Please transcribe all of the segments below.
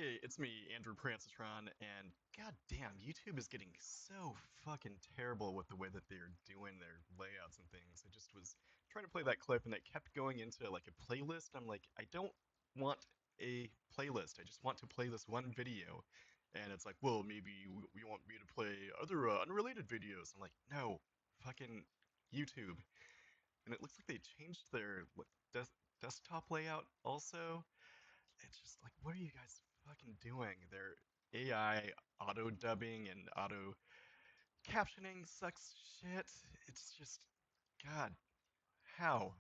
Hey, it's me, Andrew Prancitron, and goddamn, YouTube is getting so fucking terrible with the way that they're doing their layouts and things. I just was trying to play that clip, and it kept going into like a playlist. I'm like, I don't want a playlist. I just want to play this one video. And it's like, well, maybe you want me to play other unrelated videos. I'm like, no, fucking YouTube. And it looks like they changed their desktop layout also. It's just like, what are you guys fucking doing? Their AI auto dubbing and auto captioning sucks shit. It's just, God, how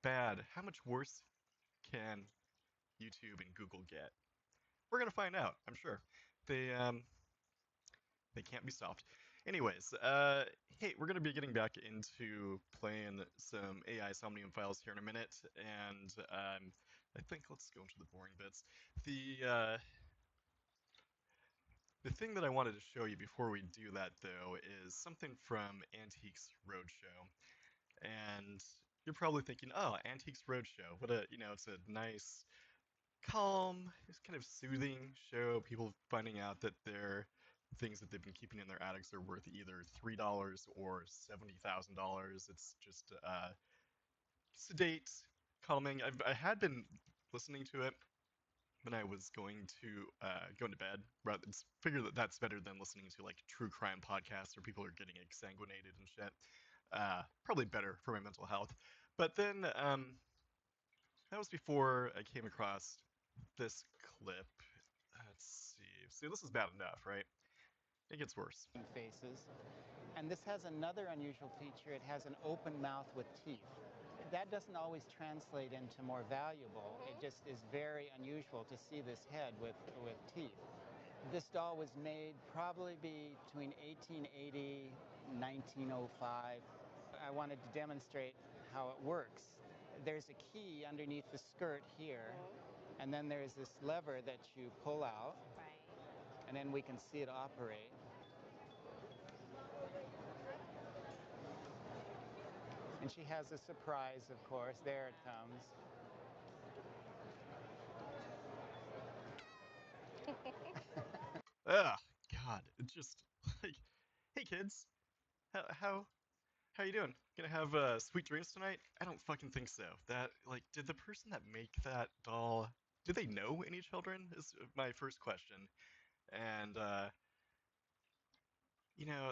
bad? How much worse can YouTube and Google get? We're gonna find out, I'm sure. They they can't be stopped. Anyways, hey, we're gonna be getting back into playing some AI Somnium Files here in a minute, and I think let's go into the boring bits. The thing that I wanted to show you before we do that, though, is something from Antiques Roadshow. And you're probably thinking, oh, Antiques Roadshow, what a, it's a nice, calm, it's kind of soothing show. People finding out that their things that they've been keeping in their attics are worth either $3 or $70,000. It's just sedate, calming. I had been listening to it when I was going to bed. Rather, it's figure that that's better than listening to like true crime podcasts where people are getting exsanguinated and shit. Probably better for my mental health. But then that was before I came across this clip. Let's see. See, this is bad enough, right? It gets worse. Faces. And this has another unusual feature. It has an open mouth with teeth. That doesn't always translate into more valuable. It just is very unusual to see this head with teeth. This doll was made probably between 1880 and 1905. I wanted to demonstrate how it works. There's a key underneath the skirt here, and then there's this lever that you pull out, and then we can see it operate. And she has a surprise, of course. There it comes. Ugh, God, it's just like, hey kids, how how you doing? Gonna have sweet dreams tonight? I don't fucking think so. That, like, did the person that make that doll, do they know any children? Is my first question. And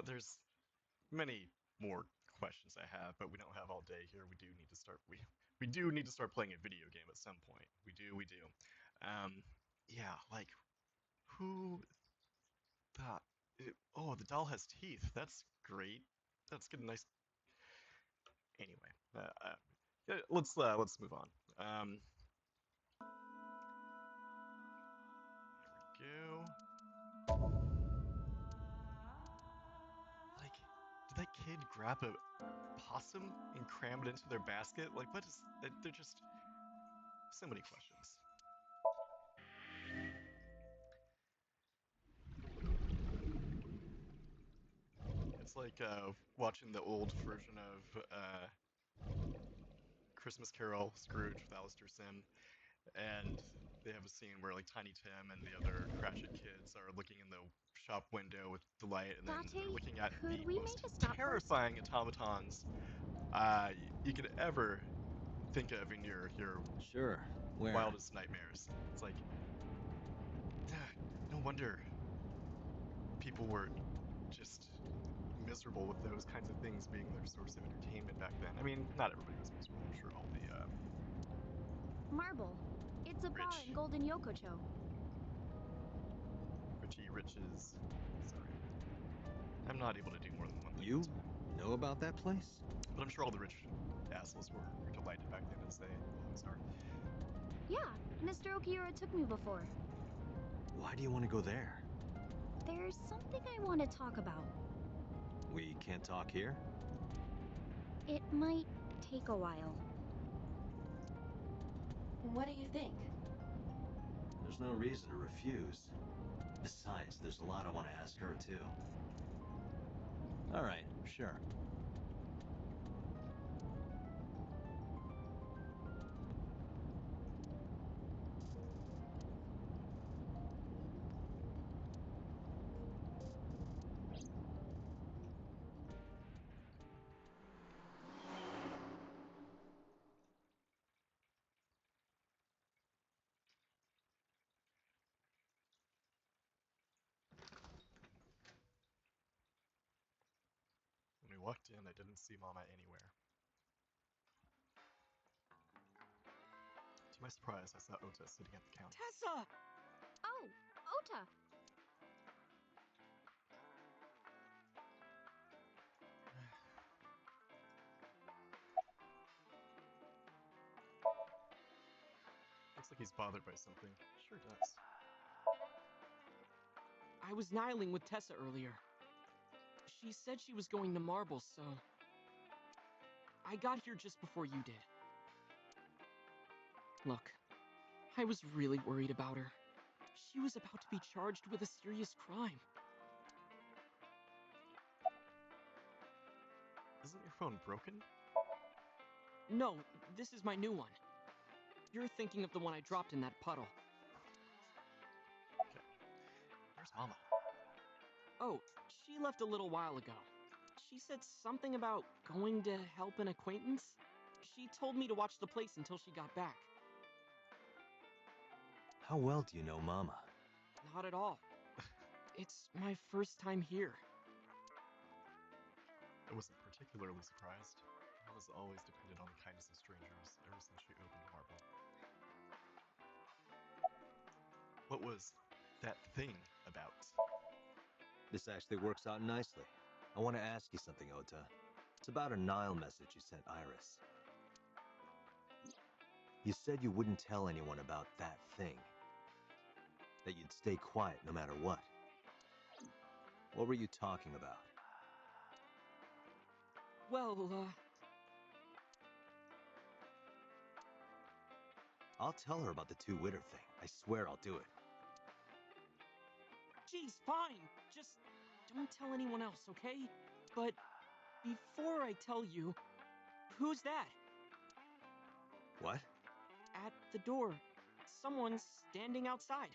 there's many more questions I have, but we don't have all day here. We do need to start playing a video game at some point. We do. Um, yeah, like who thought? Oh, the doll has teeth. That's great. That's good. Nice. Anyway, yeah, let's move on. There we go. Like, did that kid grab a possum and cram it into their basket? Like, what is? They're just so many questions. It's like watching the old version of Christmas Carol, Scrooge with Alistair Sim, and they have a scene where like Tiny Tim and the other Cratchit kids are looking in the shop window with delight, and then they're Date, looking at could the we most make a stop first? terrifying automatons you could ever think of in your Sure. Where? wildest nightmares. It's like, no wonder people were just miserable with those kinds of things being their source of entertainment back then. I mean, not everybody was miserable. I'm sure all the Marble. It's a bar rich, in Golden Yokocho. Richie Riches. Sorry, I'm not able to do more than one thing You at a time. know about that place? But I'm sure all the rich assholes were delighted back then, as they always are. Yeah, Mr. Okiura took me before. Why do you want to go there? There's something I want to talk about. We can't talk here? It might take a while. What do you think? There's no reason to refuse. Besides, there's a lot I want to ask her, too. All right, sure. walked in, I didn't see Mama anywhere. To my surprise, I saw Ota sitting at the counter. Tessa! Oh, Ota! Looks like he's bothered by something. Sure does. I was nihiling with Tessa earlier. She said she was going to Marble, so... I got here just before you did. Look, I was really worried about her. She was about to be charged with a serious crime. Isn't your phone broken? No, this is my new one. You're thinking of the one I dropped in that puddle. Okay. Where's Mama? Oh, she left a little while ago. She said something about going to help an acquaintance. She told me to watch the place until she got back. How well do you know Mama? Not at all. It's my first time here. I wasn't particularly surprised. Mama's always depended on the kindness of strangers ever since she opened Marble. What was that thing about? This actually works out nicely. I want to ask you something, Ota. It's about a Nile message you sent Iris. You said you wouldn't tell anyone about that thing. That you'd stay quiet no matter what. What were you talking about? Well, I'll tell her about the two-witter thing. I swear I'll do it. geez, fine. Just don't tell anyone else, okay? But before I tell you, who's that? What? At the door. Someone's standing outside.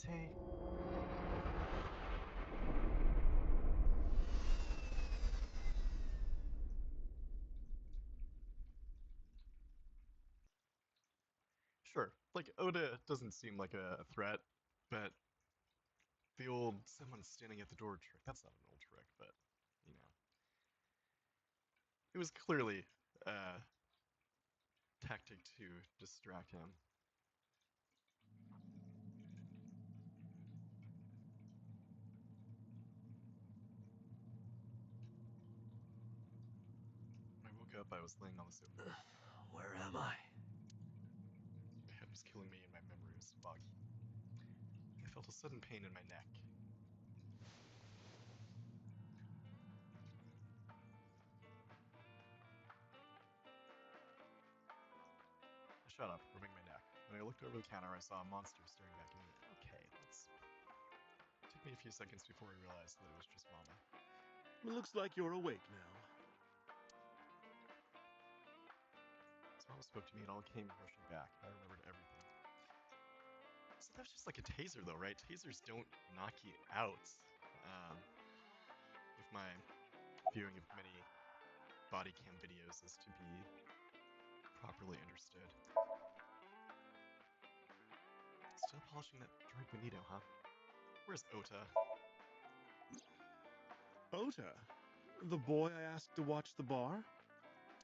Date. Sure, like, Oda doesn't seem like a threat, but the old someone standing at the door trick, that's not an old trick, but, you know. It was clearly a tactic to distract him. When I woke up, I was laying on the sofa. Where am I? My head was killing me and my memory was foggy. I felt a sudden pain in my neck. I shut up, rubbing my neck. When I looked over the counter, I saw a monster staring back at me. Okay, let's... It took me a few seconds before I realized that it was just Mama. It looks like you're awake now. As Mama spoke to me, it all came rushing back. I remembered everything. So that was just like a taser, though, right? Tasers don't knock you out. If my viewing of many body cam videos is to be properly understood. Still polishing that droid bonito, huh? Where's Ota? Ota? The boy I asked to watch the bar?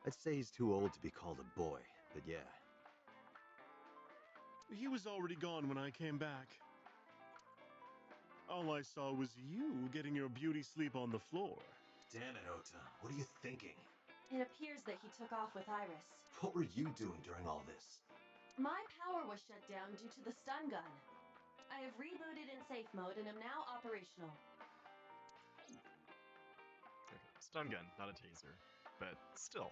I'd say he's too old to be called a boy, but yeah. He was already gone when I came back. All I saw was you getting your beauty sleep on the floor. Damn it, Ota. What are you thinking? It appears that he took off with Iris. What were you doing during all this? My power was shut down due to the stun gun. I have rebooted in safe mode and am now operational. Okay, stun gun, not a taser. But still.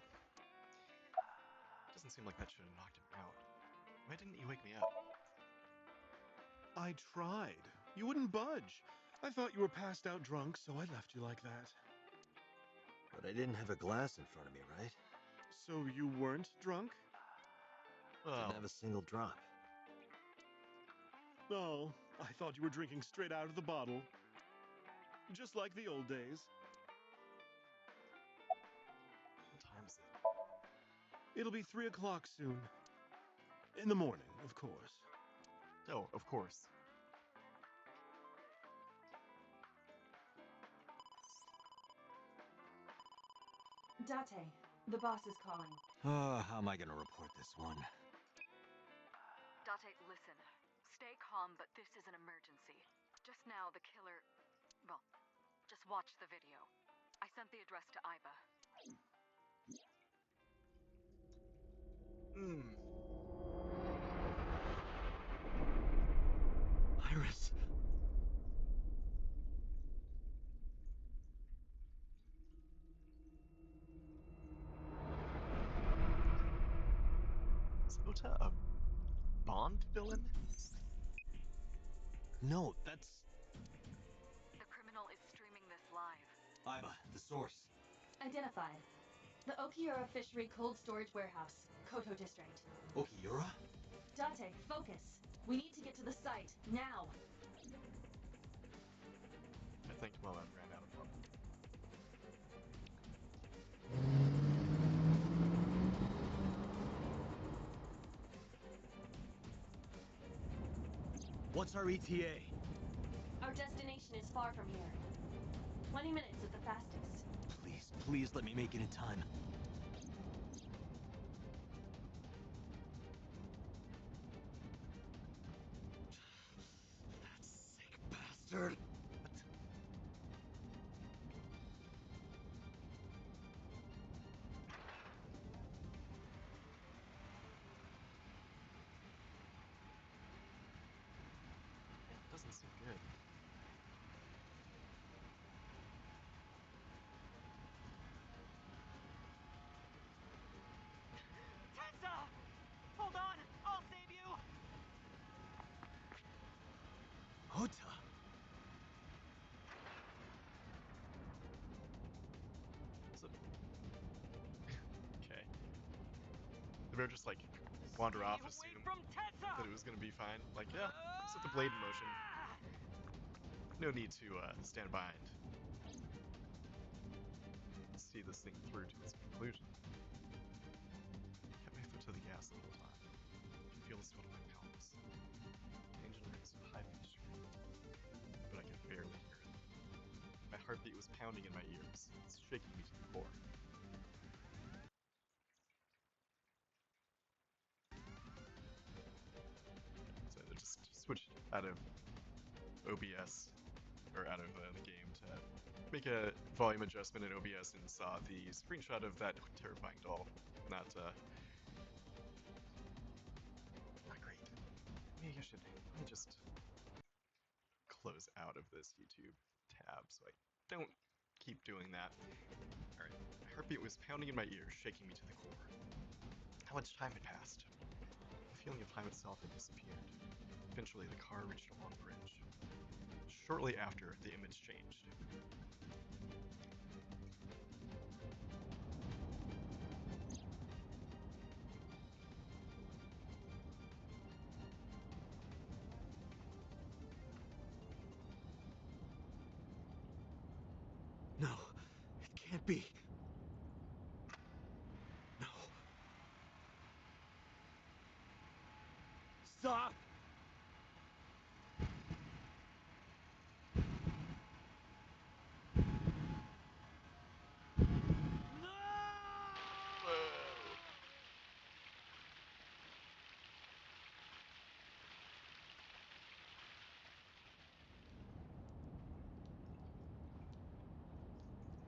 Doesn't seem like that should have knocked him out. Why didn't you wake me up? I tried. You wouldn't budge. I thought you were passed out drunk, so I left you like that. But I didn't have a glass in front of me, right? So you weren't drunk? Well, Didn't have a single drop. Oh, I thought you were drinking straight out of the bottle. Just like the old days. what time is it? It'll be 3 o'clock soon. In the morning, of course. Oh, of course. Date, the boss is calling. How am I gonna report this one? Date, listen. Stay calm, but this is an emergency. Just now, the killer... Well, just watch the video. I sent the address to Iba. Iris. Is Ota a Bond villain? No, that's... The criminal is streaming this live. Iba, the source. Identified. The Okiura Fishery Cold Storage Warehouse, Koto District. Okiura? Date, focus. We need to get to the site, now. I think Moab ran out of money. What's our ETA? Our destination is far from here. 20 minutes at the fastest. Please, please let me make it in time. That sick bastard! It doesn't seem good. Tessa! Hold on! I'll save you! Ota! So... okay. The bear just, like, wander off, Stay assume away from Tessa! that it was gonna be fine. Like, yeah, set the blade in motion. No need to, stand behind. See this thing through to its conclusion. Kept my foot to the gas the whole time. I can feel the sweat on my palms. The engine is high pitched, but I could barely hear it. My heartbeat was pounding in my ears. It's shaking me to the core. So I just switched out of OBS, or out of the game, to make a volume adjustment in OBS and saw the screenshot of that terrifying doll. Not great. Maybe I should, let me just close out of this YouTube tab so I don't keep doing that. Alright, my heartbeat was pounding in my ears, shaking me to the core. How much time had passed? The feeling of time itself had disappeared. Eventually, the car reached a long bridge. Shortly after, the image changed. No, it can't be. No. Stop!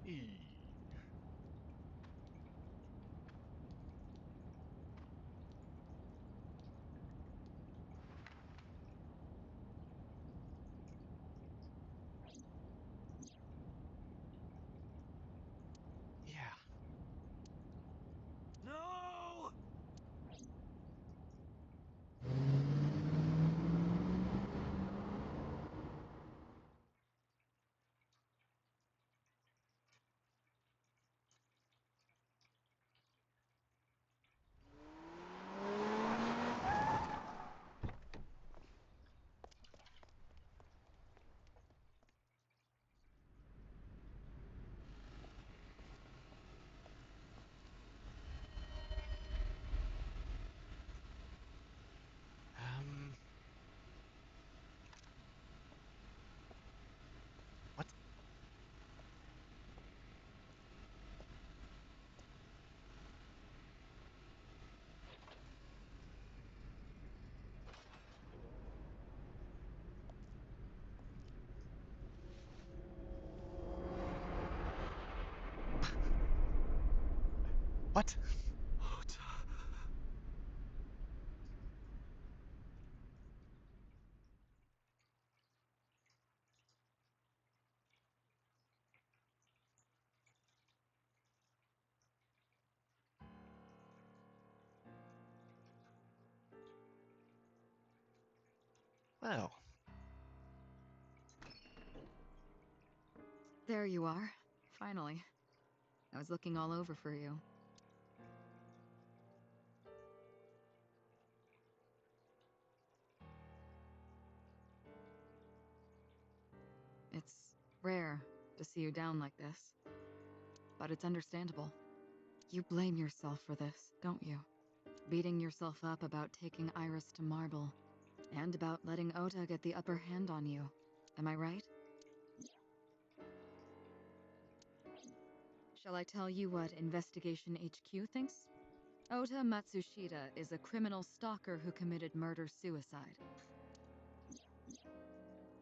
Eee. What? Ota. Well, There you are. Finally. I was looking all over for you. It's rare to see you down like this. But it's understandable. You blame yourself for this, don't you? Beating yourself up about taking Iris to Marble, and about letting Ota get the upper hand on you. Am I right? Shall I tell you what Investigation HQ thinks? Ota Matsushita is a criminal stalker who committed murder-suicide.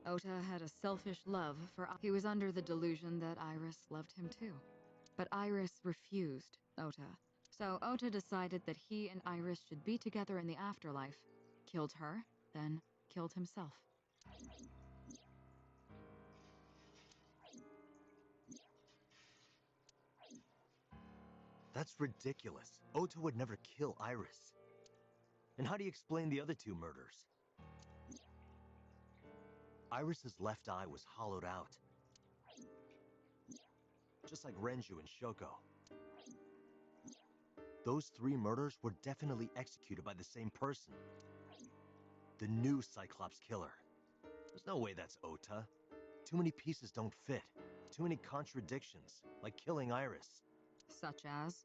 Ota had a selfish love for... He was under the delusion that Iris loved him too. But Iris refused Ota. So Ota decided that he and Iris should be together in the afterlife. Killed her, then killed himself. That's ridiculous. Ota would never kill Iris. And how do you explain the other two murders? Iris's left eye was hollowed out. Just like Renju and Shoko. Those three murders were definitely executed by the same person. The new Cyclops killer. There's no way that's Ota. Too many pieces don't fit. Too many contradictions, like killing Iris. Such as?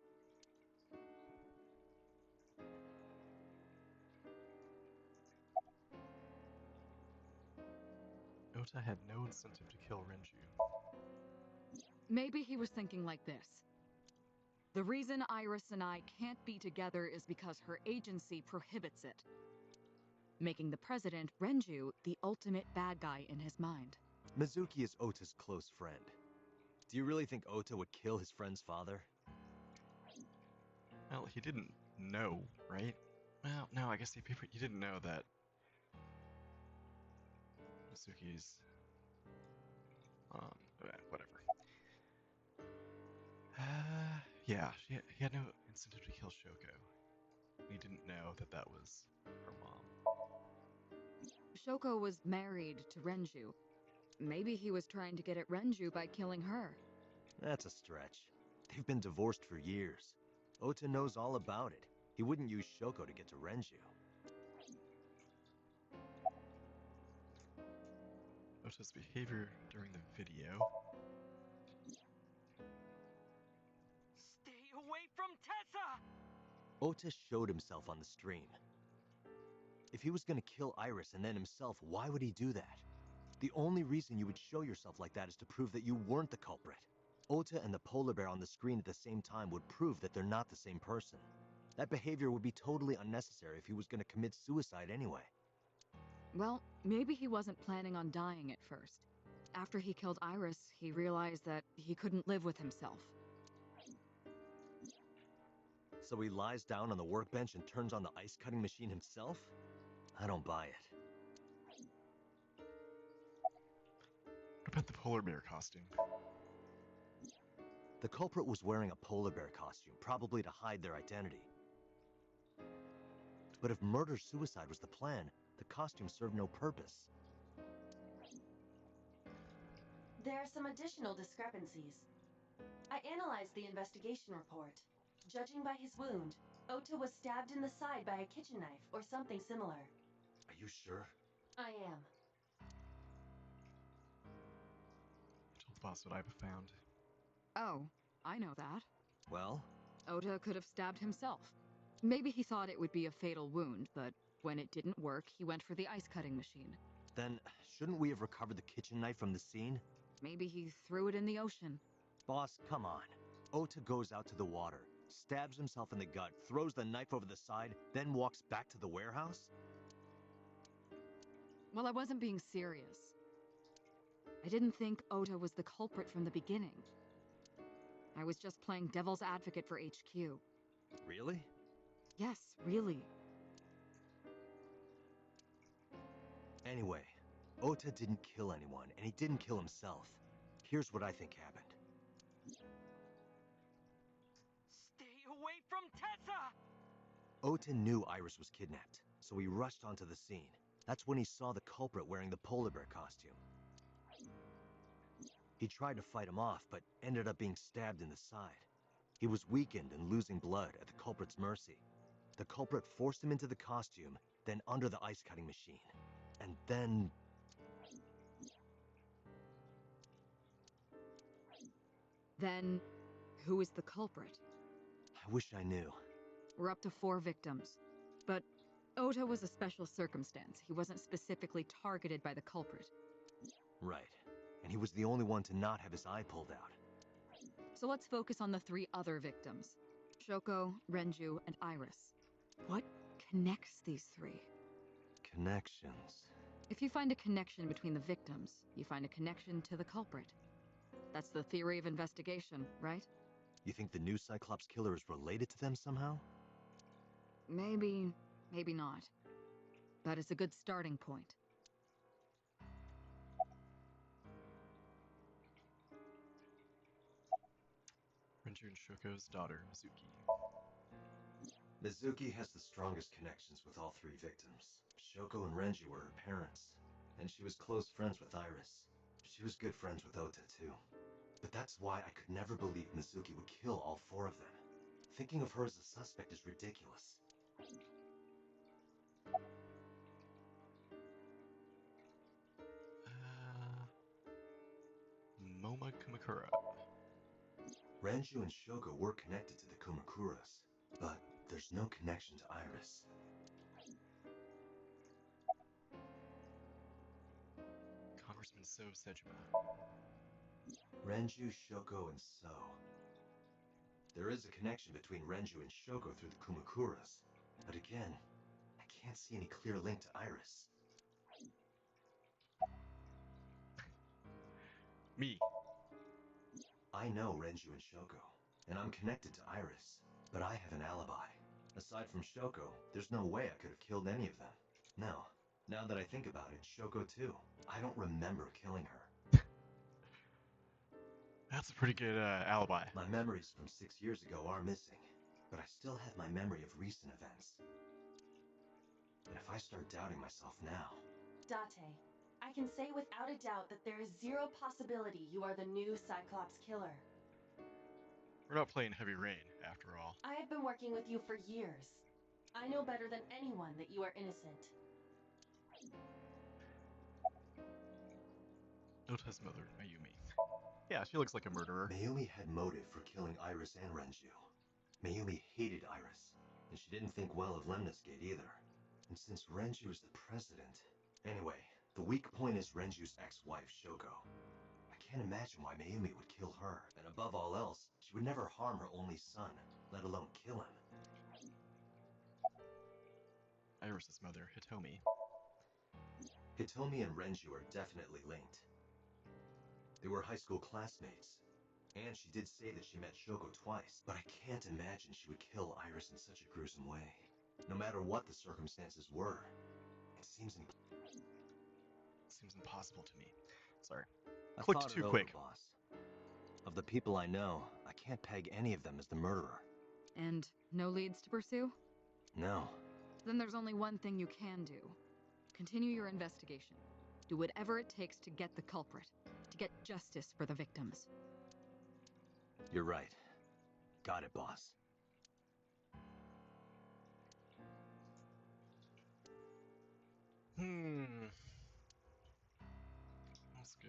Ota had no incentive to kill Renju. Maybe he was thinking like this. The reason Iris and I can't be together is because her agency prohibits it. Making the president, Renju, the ultimate bad guy in his mind. Mizuki is Ota's close friend. Do you really think Ota would kill his friend's father? Well, he didn't know, right? Well, no, I guess he didn't know that Mizuki's... whatever. Yeah, he had no incentive to kill Shoko. He didn't know that that was her mom. Shoko was married to Renju. Maybe he was trying to get at Renju by killing her. That's a stretch. They've been divorced for years. Ota knows all about it. He wouldn't use Shoko to get to Renju. Ota's behavior during the video. Stay away from Tessa! Ota showed himself on the stream. If he was gonna kill Iris and then himself, why would he do that? The only reason you would show yourself like that is to prove that you weren't the culprit. Ota and the polar bear on the screen at the same time would prove that they're not the same person. That behavior would be totally unnecessary if he was gonna commit suicide anyway. Well, maybe he wasn't planning on dying at first. After he killed Iris, he realized that he couldn't live with himself. So he lies down on the workbench and turns on the ice-cutting machine himself? I don't buy it. What about the polar bear costume? The culprit was wearing a polar bear costume, probably to hide their identity. But if murder-suicide was the plan, the costume served no purpose. There are some additional discrepancies. I analyzed the investigation report. Judging by his wound, Ota was stabbed in the side by a kitchen knife or something similar. Are you sure? I am. I told the boss what I've found. Oh, I know that. Well? Ota could have stabbed himself. Maybe he thought it would be a fatal wound, but when it didn't work, he went for the ice-cutting machine. Then, shouldn't we have recovered the kitchen knife from the scene? Maybe he threw it in the ocean. Boss, come on. Ota goes out to the water, stabs himself in the gut, throws the knife over the side, then walks back to the warehouse? Well, I wasn't being serious. I didn't think Ota was the culprit from the beginning. I was just playing devil's advocate for HQ. Really? Yes, really. Anyway, Ota didn't kill anyone, and he didn't kill himself. Here's what I think happened. Stay away from Tessa! Ota knew Iris was kidnapped, so he rushed onto the scene. That's when he saw the culprit wearing the polar bear costume. He tried to fight him off, but ended up being stabbed in the side. He was weakened and losing blood at the culprit's mercy. The culprit forced him into the costume, then under the ice cutting machine. And then... Then, who is the culprit? I wish I knew. We're up to 4 victims. But Ota was a special circumstance. He wasn't specifically targeted by the culprit. Right. And he was the only one to not have his eye pulled out. So let's focus on the 3 other victims. Shoko, Renju, and Iris. What connects these 3? Connections. If you find a connection between the victims, you find a connection to the culprit. That's the theory of investigation, right? You think the new Cyclops killer is related to them somehow? Maybe, maybe not. But it's a good starting point. Renju and Shoko's daughter, Mizuki. Mizuki has the strongest connections with all 3 victims. Shoko and Renji were her parents, and she was close friends with Iris. She was good friends with Ota, too. But that's why I could never believe Mizuki would kill all 4 of them. Thinking of her as a suspect is ridiculous. Moma Kumakura. Renju and Shoko were connected to the Kumakuras, but there's no connection to Iris. Congressman So Sejima. Renju, Shoko, and So. There is a connection between Renju and Shoko through the Kumakuras, but again, I can't see any clear link to Iris. Me. I know Renju and Shoko, and I'm connected to Iris, but I have an alibi. Aside from Shoko, there's no way I could have killed any of them. No, now that I think about it, Shoko too. I don't remember killing her. That's a pretty good alibi. My memories from 6 years ago are missing, but I still have my memory of recent events. And if I start doubting myself now... Date, I can say without a doubt that there is 0 possibility you are the new Cyclops killer. We're not playing Heavy Rain, after all. I have been working with you for years. I know better than anyone that you are innocent. Ota's mother, Mayumi. Yeah, she looks like a murderer. Mayumi had motive for killing Iris and Renju. Mayumi hated Iris, and she didn't think well of Lemniscate either. And since Renju is the president... Anyway, the weak point is Renju's ex-wife, Shoko. I can't imagine why Mayumi would kill her, and above all else, she would never harm her only son, let alone kill him. Iris's mother, Hitomi. Hitomi and Renju are definitely linked. They were high school classmates, and she did say that she met Shoko twice, but I can't imagine she would kill Iris in such a gruesome way. No matter what the circumstances were, it seems impossible to me. Sorry. I Clicked thought it too over, quick. boss. Of the people I know, I can't peg any of them as the murderer. And no leads to pursue? No. Then there's only one thing you can do. Continue your investigation. Do whatever it takes to get the culprit, to get justice for the victims. You're right. Got it, boss. Let's go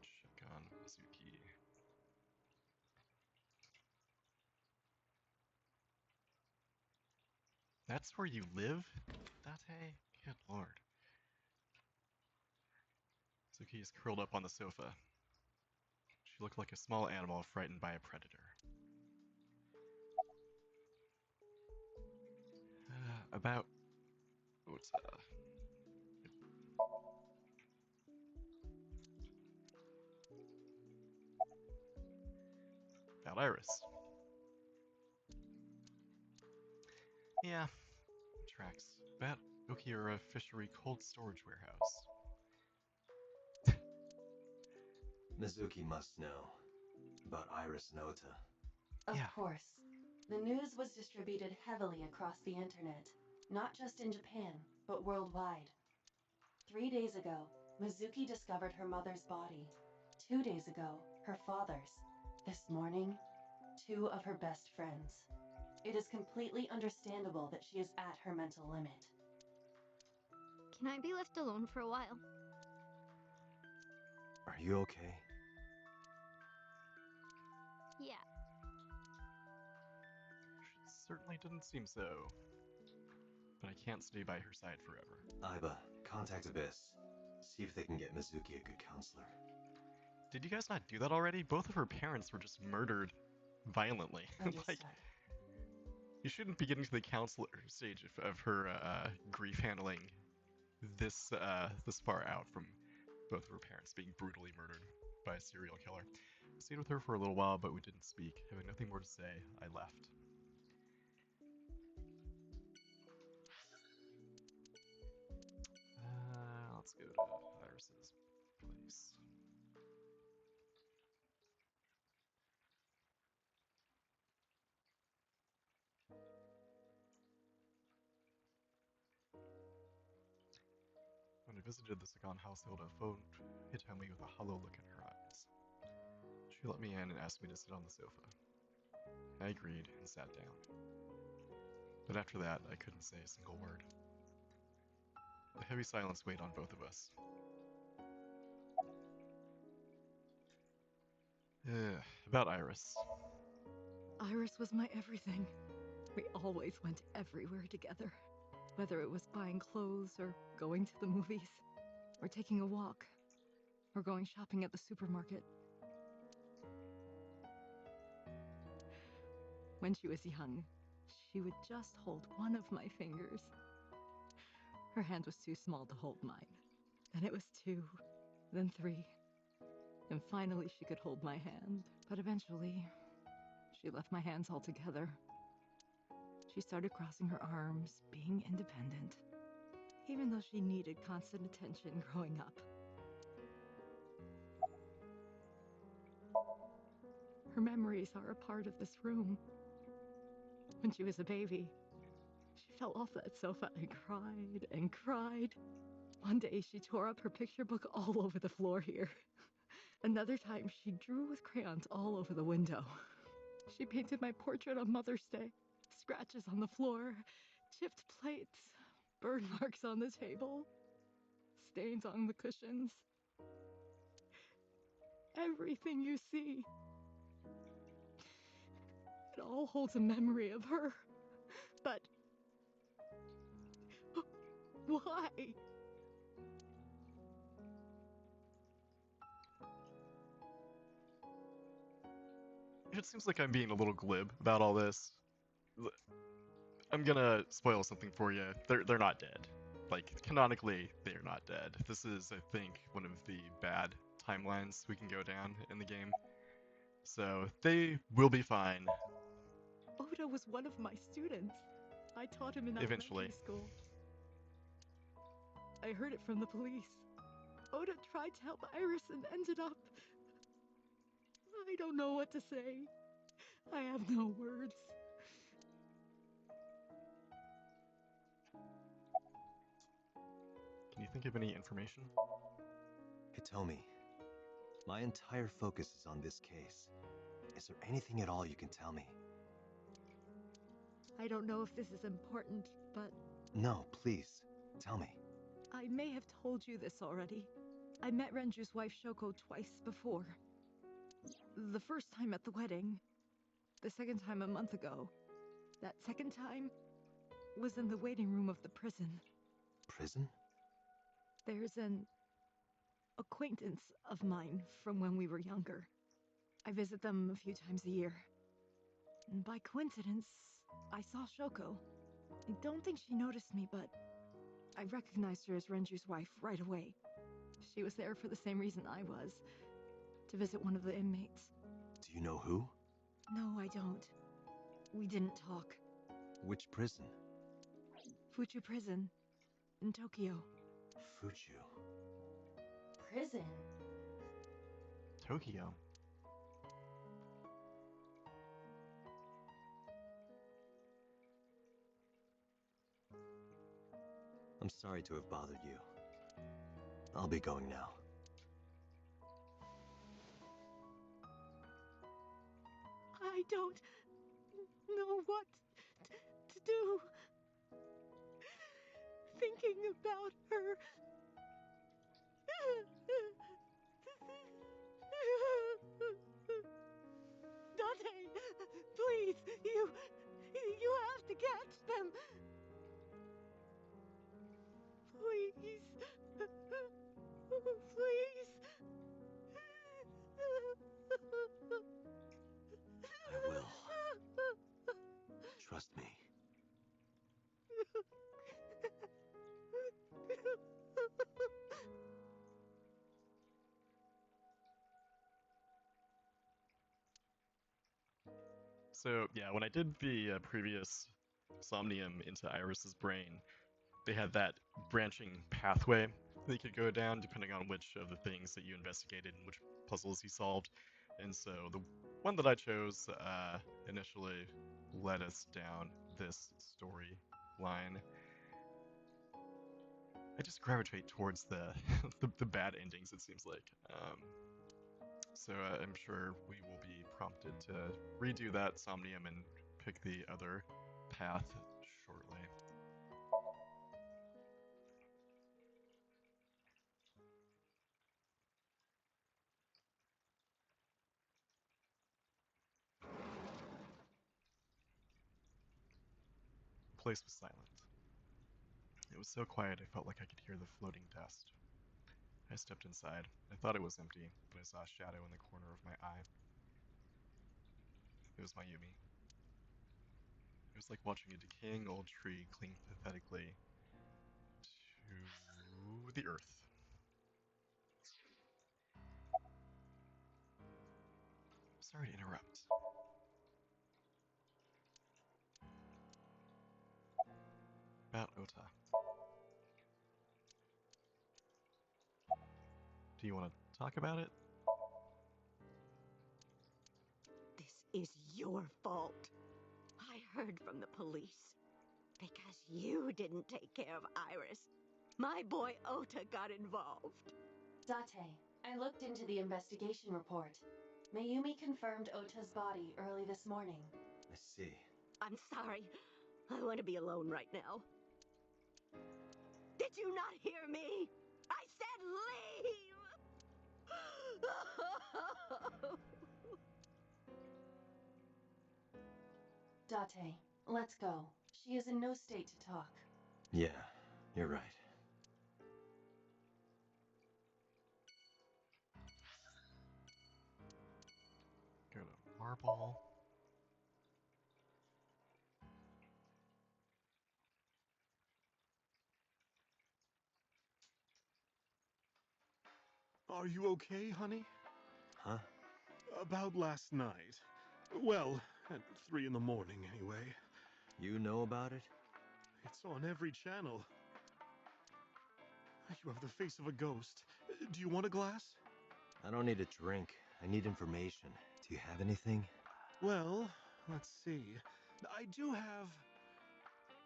check on Mizuki. That's where you live? Date? Good lord. Mizuki is curled up on the sofa. She looked like a small animal frightened by a predator. About Ota. About Iris. Yeah, tracks. Bat, Okiura Fishery Cold Storage Warehouse. Mizuki must know about Iris and Ota. Of Yeah. course. The news was distributed heavily across the internet, not just in Japan, but worldwide. 3 days ago, Mizuki discovered her mother's body. 2 days ago, her father's. This morning, 2 of her best friends. It is completely understandable that she is at her mental limit. Can I be left alone for a while? Are you okay? Yeah. She certainly didn't seem so. But I can't stay by her side forever. Aiba, contact Abyss. See if they can get Mizuki a good counselor. Did you guys not do that already? Both of her parents were just murdered violently. Understood. Like, you shouldn't be getting to the counselor stage of her grief handling this far out from both of her parents being brutally murdered by a serial killer. I stayed with her for a little while, but we didn't speak. Having nothing more to say, I left. Let's go to Iris's place. When I visited the Sagan household, a phone hit on me with a hollow look in her eyes. She let me in and asked me to sit on the sofa. I agreed and sat down. But after that, I couldn't say a single word. The heavy silence weighed on both of us. About Iris. Iris was my everything. We always went everywhere together. Whether it was buying clothes, or going to the movies, or taking a walk, or going shopping at the supermarket. When she was young, she would just hold one of my fingers. Her hand was too small to hold mine. Then it was 2, then 3. And finally she could hold my hand. But eventually, she left my hands altogether. She started crossing her arms, being independent, even though she needed constant attention growing up. Her memories are a part of this room. When she was a baby, she fell off that sofa and cried and cried. One day she tore up her picture book all over the floor here. Another time she drew with crayons all over the window. She painted my portrait on Mother's Day. Scratches on the floor, chipped plates, burn marks on the table, stains on the cushions. Everything you see. It all holds a memory of her. But why? It seems like I'm being a little glib about all this. I'm gonna spoil something for you. They're not dead. Like, canonically, they're not dead. This is, I think, one of the bad timelines we can go down in the game. So, they will be fine. Oda was one of my students. I taught him in Eventually. elementary school. I heard it from the police. Oda tried to help Iris and ended up... I don't know what to say. I have no words. Can you think of any information? Hitomi, my entire focus is on this case. Is there anything at all you can tell me? I don't know if this is important, but No, please, tell me. I may have told you this already. I met Renju's wife Shoko twice before. The first time at the wedding. The second time a month ago. That second time was in the waiting room of the prison. Prison? There's an acquaintance of mine from when we were younger. I visit them a few times a year. And by coincidence, I saw Shoko. I don't think she noticed me, but I recognized her as Renju's wife right away. She was there for the same reason I was, to visit one of the inmates. Do you know who? No, I don't. We didn't talk. Which prison? Fuchu Prison in Tokyo. Fuchu. Prison? Tokyo. I'm sorry to have bothered you. I'll be going now. I don't know what to do. Thinking about her. Dante, please, you have to catch them. Please. Please. I will. Trust me. So yeah, when I did the previous Somnium into Iris's brain, they had that branching pathway that you could go down depending on which of the things that you investigated and which puzzles you solved. And so the one that I chose initially led us down this storyline. I just gravitate towards the the bad endings. It seems like. So I'm sure we will be prompted to redo that Somnium and pick the other path shortly. The place was silent. It was so quiet I felt like I could hear the floating dust. I stepped inside. I thought it was empty, but I saw a shadow in the corner of my eye. It was Mayumi. It was like watching a decaying old tree cling pathetically to the earth. Sorry to interrupt. About Ota. Do you want to talk about it? This is your fault. I heard from the police. Because you didn't take care of Iris, my boy Ota got involved. Date, I looked into the investigation report. Mayumi confirmed Ota's body early this morning. I see. I'm sorry. I want to be alone right now. Did you not hear me? I said leave! Date, let's go. She is in no state to talk. Yeah, you're right. Go to Marble. Are you okay, honey? Huh? About last night. Well, at 3 in the morning, anyway. You know about it? It's on every channel. You have the face of a ghost. Do you want a glass? I don't need a drink. I need information. Do you have anything? Well, let's see. I do have...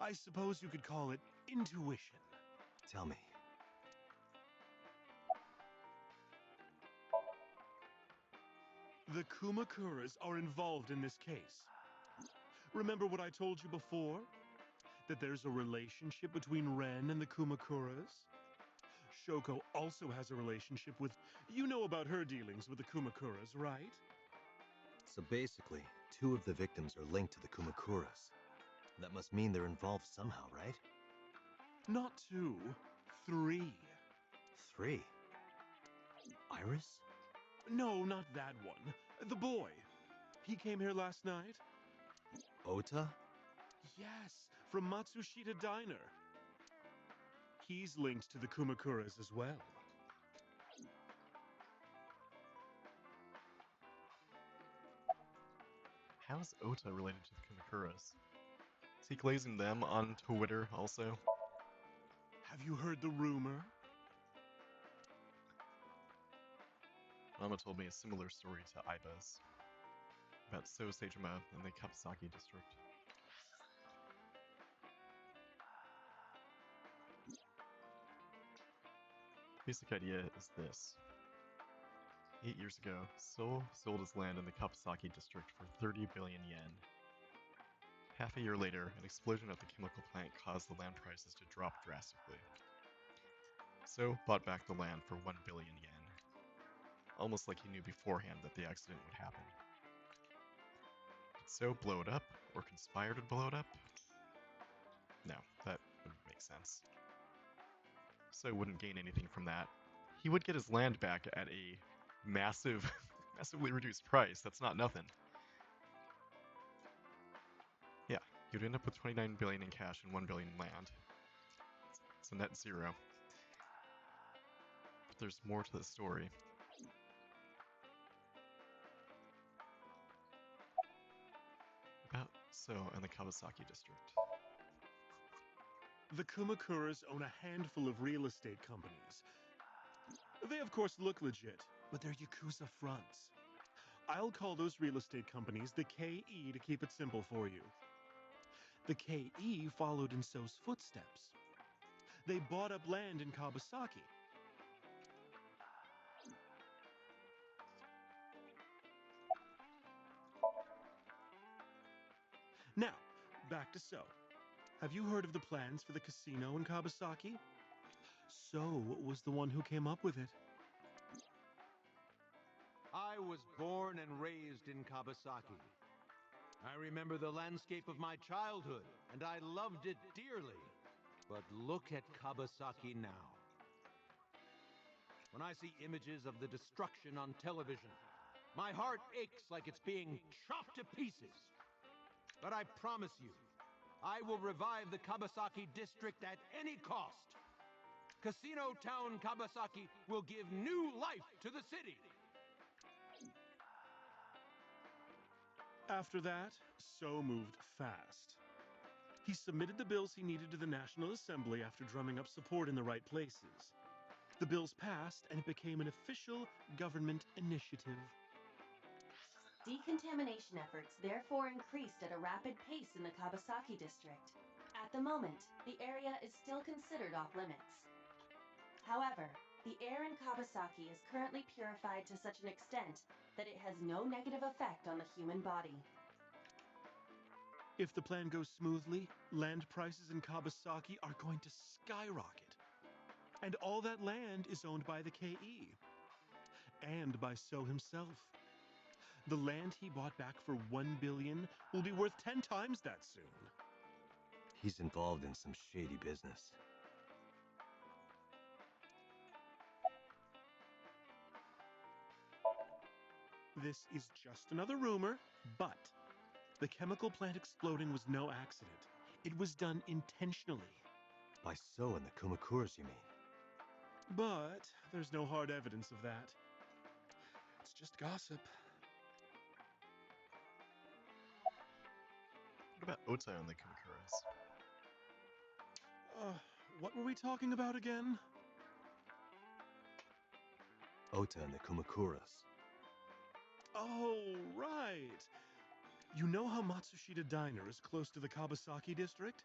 I suppose you could call it intuition. Tell me. The Kumakuras are involved in this case. Remember what I told you before? That there's a relationship between Ren and the Kumakuras? Shoko also has a relationship with... You know about her dealings with the Kumakuras, right? So basically, 2 of the victims are linked to the Kumakuras. That must mean they're involved somehow, right? Not 2, 3. 3? Iris? No, not that one. The boy. He came here last night? Ota? Yes, from Matsushita Diner. He's linked to the Kumakuras as well. How's Ota related to the Kumakuras? Is he glazing them on Twitter also? Have you heard the rumor? Mama told me a similar story to Iba's about So Seijima in the Kapasaki district. Basic idea is this. 8 years ago, So sold his land in the Kapasaki district for 30 billion yen. Half a year later, an explosion at the chemical plant caused the land prices to drop drastically. So bought back the land for 1 billion yen. Almost like he knew beforehand that the accident would happen. Did So blow it up, or conspire to blow it up? No, that wouldn't make sense. So wouldn't gain anything from that. He would get his land back at a massively reduced price. That's not nothing. Yeah, you'd end up with 29 billion in cash and 1 billion in land. It's a net zero. But there's more to the story. About So and the Kawasaki district. The Kumakuras own a handful of real estate companies. They, of course, look legit, but they're Yakuza fronts. I'll call those real estate companies the KE to keep it simple for you. The KE followed in So's footsteps. They bought up land in Kawasaki. Now, back to So. Have you heard of the plans for the casino in Kawasaki? So was the one who came up with it. I was born and raised in Kawasaki. I remember the landscape of my childhood, and I loved it dearly. But look at Kawasaki now. When I see images of the destruction on television, my heart aches like it's being chopped to pieces. But I promise you, I will revive the Kawasaki district at any cost. Casino Town Kawasaki will give new life to the city. After that, So moved fast. He submitted the bills he needed to the National Assembly after drumming up support in the right places. The bills passed, and it became an official government initiative. Decontamination efforts therefore increased at a rapid pace in the Kawasaki district. At the moment, the area is still considered off limits. However, the air in Kawasaki is currently purified to such an extent that it has no negative effect on the human body. If the plan goes smoothly, land prices in Kawasaki are going to skyrocket. And all that land is owned by the KE. And by So himself. The land he bought back for 1 billion will be worth 10 times that soon. He's involved in some shady business. This is just another rumor, but the chemical plant exploding was no accident. It was done intentionally. By So and the Kumakuras, you mean? But there's no hard evidence of that. It's just gossip. What about Ota and the Kumakuras? What were we talking about again? Ota and the Kumakuras. Oh, right. You know how Matsushita Diner is close to the Kawasaki district?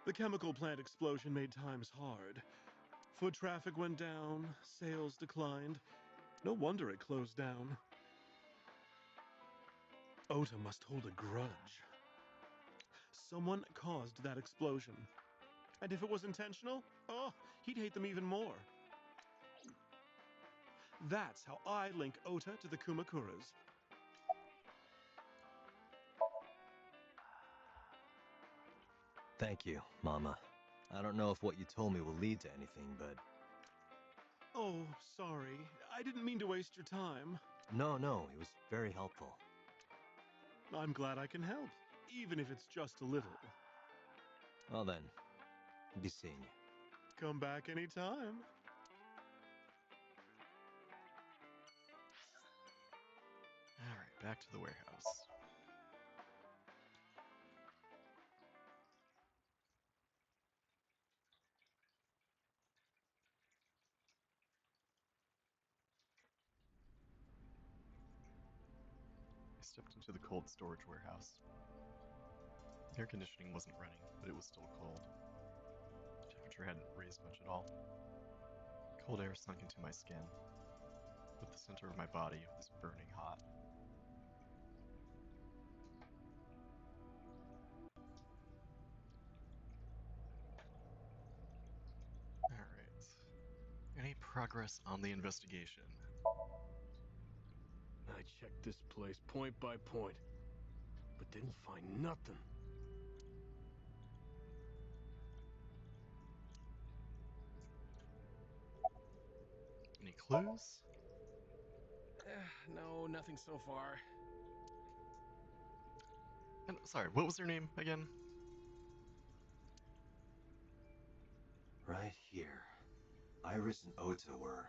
The chemical plant explosion made times hard. Foot traffic went down, sales declined. No wonder it closed down. Ota must hold a grudge. Someone caused that explosion. And if it was intentional, oh, he'd hate them even more. That's how I link Ota to the Kumakuras. Thank you, Mama. I don't know if what you told me will lead to anything, but... Oh, sorry. I didn't mean to waste your time. No, it was very helpful. I'm glad I can help, even if it's just a little. Well then, be seeing you. Come back anytime. Alright, back to the warehouse. I stepped into the cold storage warehouse. The air conditioning wasn't running, but it was still cold. The temperature hadn't raised much at all. Cold air sunk into my skin, but the center of my body was burning hot. Alright. Any progress on the investigation? I checked this place point by point, but didn't find nothing. Any clues? No, nothing so far. And sorry, what was their name again? Right here. Iris and Ota were.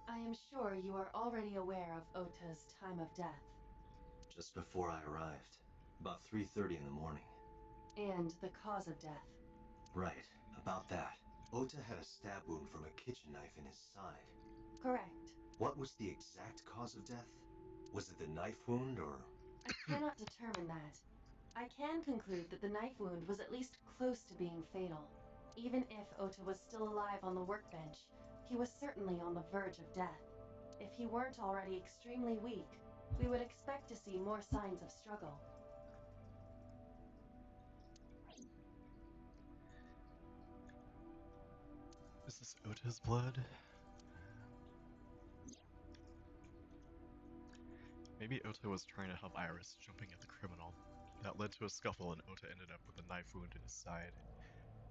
I am sure you are already aware of Ota's time of death. Just before I arrived. About 3:30 in the morning. And the cause of death. Right, about that. Ota had a stab wound from a kitchen knife in his side. Correct. What was the exact cause of death? Was it the knife wound, or...? I cannot determine that. I can conclude that the knife wound was at least close to being fatal. Even if Ota was still alive on the workbench, he was certainly on the verge of death. If he weren't already extremely weak, we would expect to see more signs of struggle. Is this Ota's blood? Maybe Ota was trying to help Iris, jumping at the criminal. That led to a scuffle and Ota ended up with a knife wound in his side.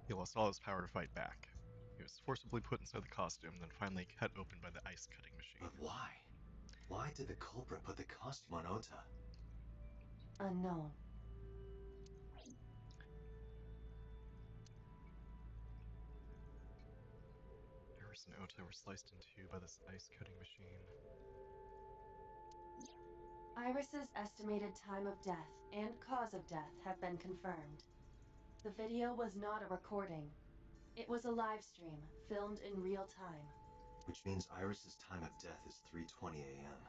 He lost all his power to fight back. He was forcibly put inside the costume, then finally cut open by the ice cutting machine. But why? Why did the culprit put the costume on Ota? Unknown. Iris and Ota were sliced in two by this ice cutting machine. Iris's estimated time of death and cause of death have been confirmed. The video was not a recording. It was a live stream, filmed in real time. Which means Iris's time of death is 3:20 a.m.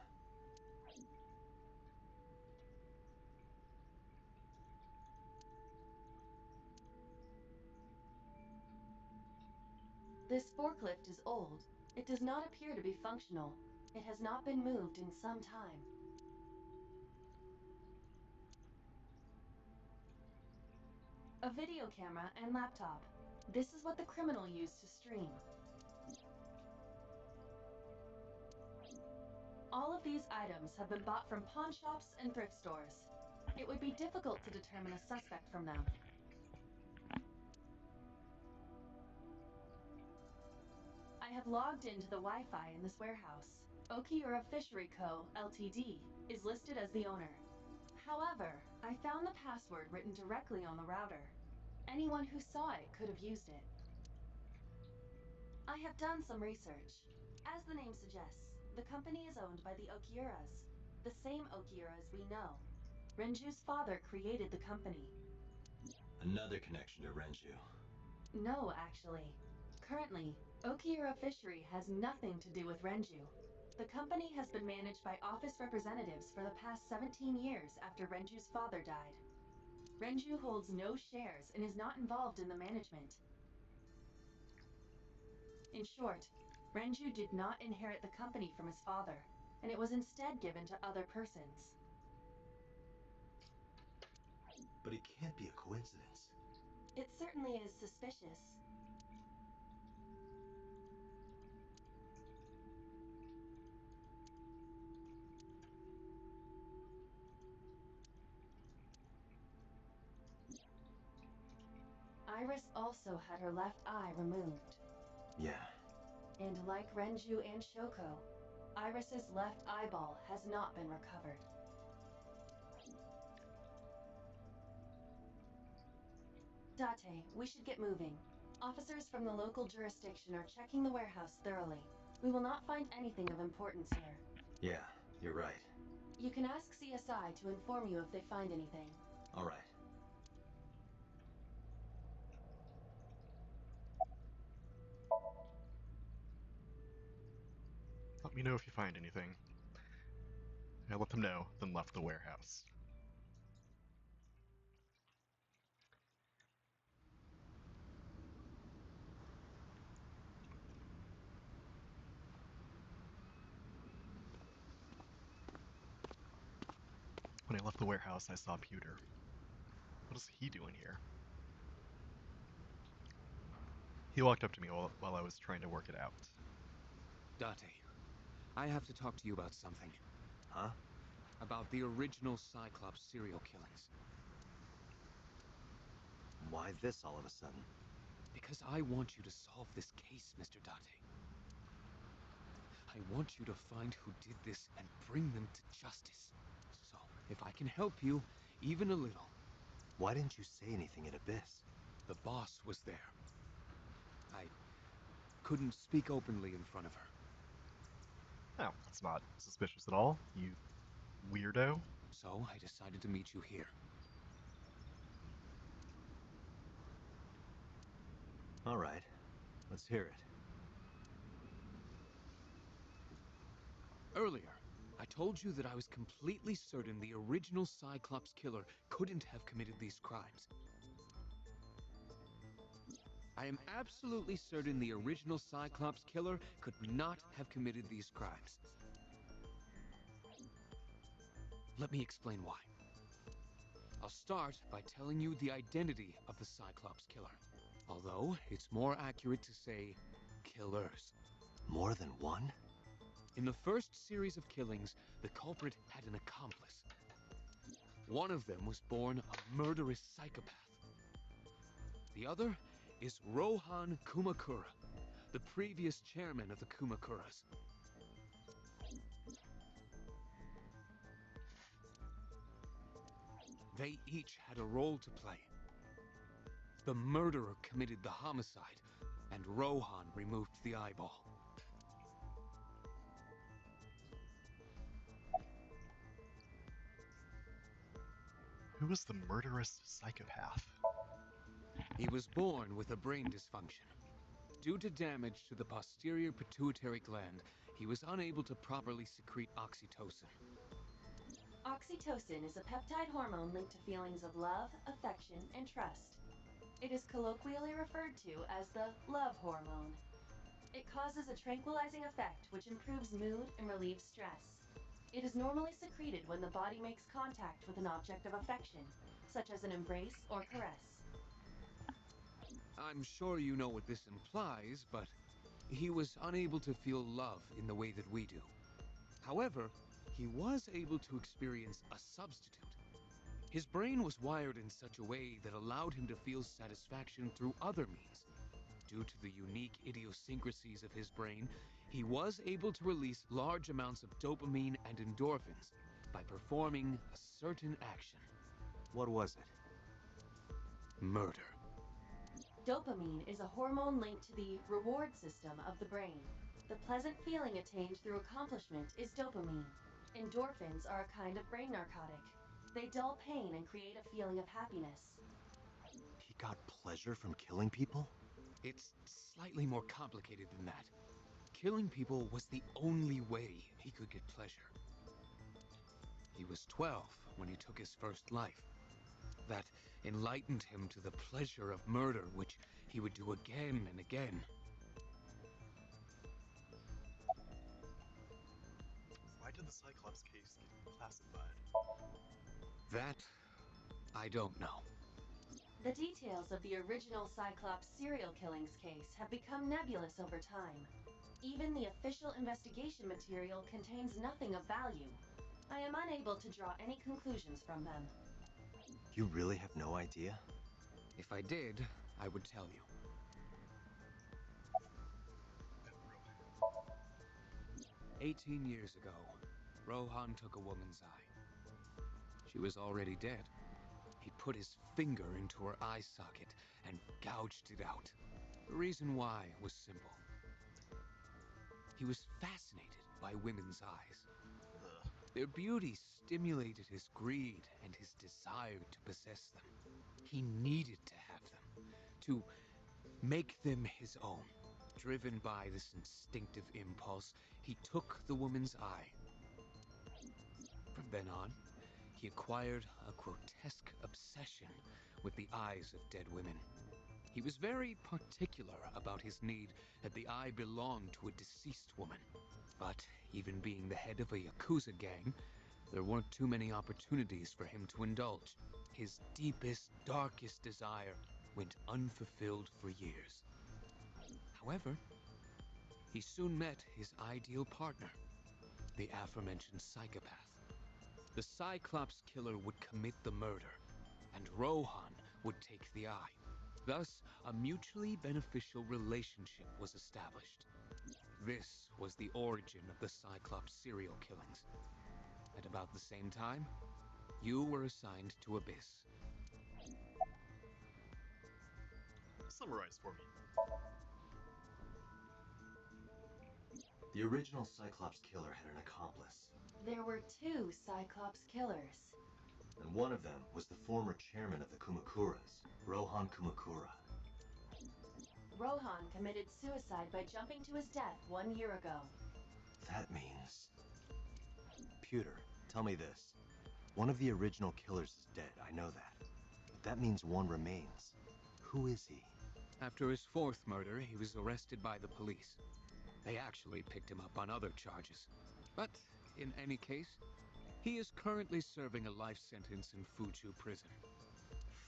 This forklift is old. It does not appear to be functional. It has not been moved in some time. A video camera and laptop. This is what the criminal used to stream. All of these items have been bought from pawn shops and thrift stores. It would be difficult to determine a suspect from them. I have logged into the Wi-Fi in this warehouse. Okiura Fishery Co., Ltd. is listed as the owner. However, I found the password written directly on the router. Anyone who saw it could have used it. I have done some research. As the name suggests, the company is owned by the Okiuras, the same Okiuras we know. Renju's father created the company. Another connection to Renju. No, actually. Currently, Okiura Fishery has nothing to do with Renju. The company has been managed by office representatives for the past 17 years after Renju's father died. Renju holds no shares and is not involved in the management. In short, Renju did not inherit the company from his father, and it was instead given to other persons. But it can't be a coincidence. It certainly is suspicious. Iris also had her left eye removed. Yeah. And like Renju and Shoko, Iris's left eyeball has not been recovered. Date, we should get moving. Officers from the local jurisdiction are checking the warehouse thoroughly. We will not find anything of importance here. Yeah, you're right. You can ask CSI to inform you if they find anything. All right. Let me know if you find anything. I let them know, then left the warehouse. When I left the warehouse, I saw Pewter. What is he doing here? He walked up to me while I was trying to work it out. Date, I have to talk to you about something. Huh? About the original Cyclops serial killings. Why this all of a sudden? Because I want you to solve this case, Mr. Date. I want you to find who did this and bring them to justice. So, if I can help you, even a little. Why didn't you say anything at Abyss? The boss was there. I couldn't speak openly in front of her. Oh, that's not suspicious at all, you weirdo. So, I decided to meet you here. All right. Let's hear it. Earlier, I told you that I was completely certain the original Cyclops killer couldn't have committed these crimes. I am absolutely certain the original Cyclops killer could not have committed these crimes. Let me explain why. I'll start by telling you the identity of the Cyclops killer. Although, it's more accurate to say, killers. More than one? In the first series of killings, the culprit had an accomplice. One of them was born a murderous psychopath. The other is Rohan Kumakura, the previous chairman of the Kumakuras. They each had a role to play. The murderer committed the homicide, and Rohan removed the eyeball. Who was the murderous psychopath? He was born with a brain dysfunction. Due to damage to the posterior pituitary gland, he was unable to properly secrete oxytocin. Oxytocin is a peptide hormone linked to feelings of love, affection, and trust. It is colloquially referred to as the love hormone. It causes a tranquilizing effect which improves mood and relieves stress. It is normally secreted when the body makes contact with an object of affection, such as an embrace or caress. I'm sure you know what this implies, but he was unable to feel love in the way that we do. However, he was able to experience a substitute. His brain was wired in such a way that allowed him to feel satisfaction through other means. Due to the unique idiosyncrasies of his brain, he was able to release large amounts of dopamine and endorphins by performing a certain action. What was it? Murder. Dopamine is a hormone linked to the reward system of the brain. The pleasant feeling attained through accomplishment is dopamine. Endorphins are a kind of brain narcotic. They dull pain and create a feeling of happiness. He got pleasure from killing people? It's slightly more complicated than that. Killing people was the only way he could get pleasure. He was 12 when he took his first life. That enlightened him to the pleasure of murder, which he would do again and again. Why did the Cyclops case get classified? That, I don't know. The details of the original Cyclops serial killings case have become nebulous over time. Even the official investigation material contains nothing of value. I am unable to draw any conclusions from them. You really have no idea? If I did, I would tell you. 18 years ago, Rohan took a woman's eye. She was already dead. He put his finger into her eye socket and gouged it out. The reason why was simple. He was fascinated by women's eyes. Ugh. Their beauty stimulated his greed and his desire to possess them. He needed to have them, to make them his own. Driven by this instinctive impulse, he took the woman's eye. From then on, he acquired a grotesque obsession with the eyes of dead women. He was very particular about his need that the eye belonged to a deceased woman. But even being the head of a Yakuza gang, there weren't too many opportunities for him to indulge. His deepest, darkest desire went unfulfilled for years. However, he soon met his ideal partner, the aforementioned psychopath. The Cyclops killer would commit the murder, and Rohan would take the eye. Thus, a mutually beneficial relationship was established. This was the origin of the Cyclops serial killings. At about the same time, you were assigned to Abyss. Summarize for me. The original Cyclops killer had an accomplice, There were 2 Cyclops killers. and one of them was the former chairman of the Kumakuras, Rohan Kumakura. Rohan committed suicide by jumping to his death 1 year ago. That means... Pewter, tell me this. One of the original killers is dead, I know that. But that means one remains. Who is he? After his 4th murder, he was arrested by the police. They actually picked him up on other charges. But, in any case, he is currently serving a life sentence in Fuchu prison.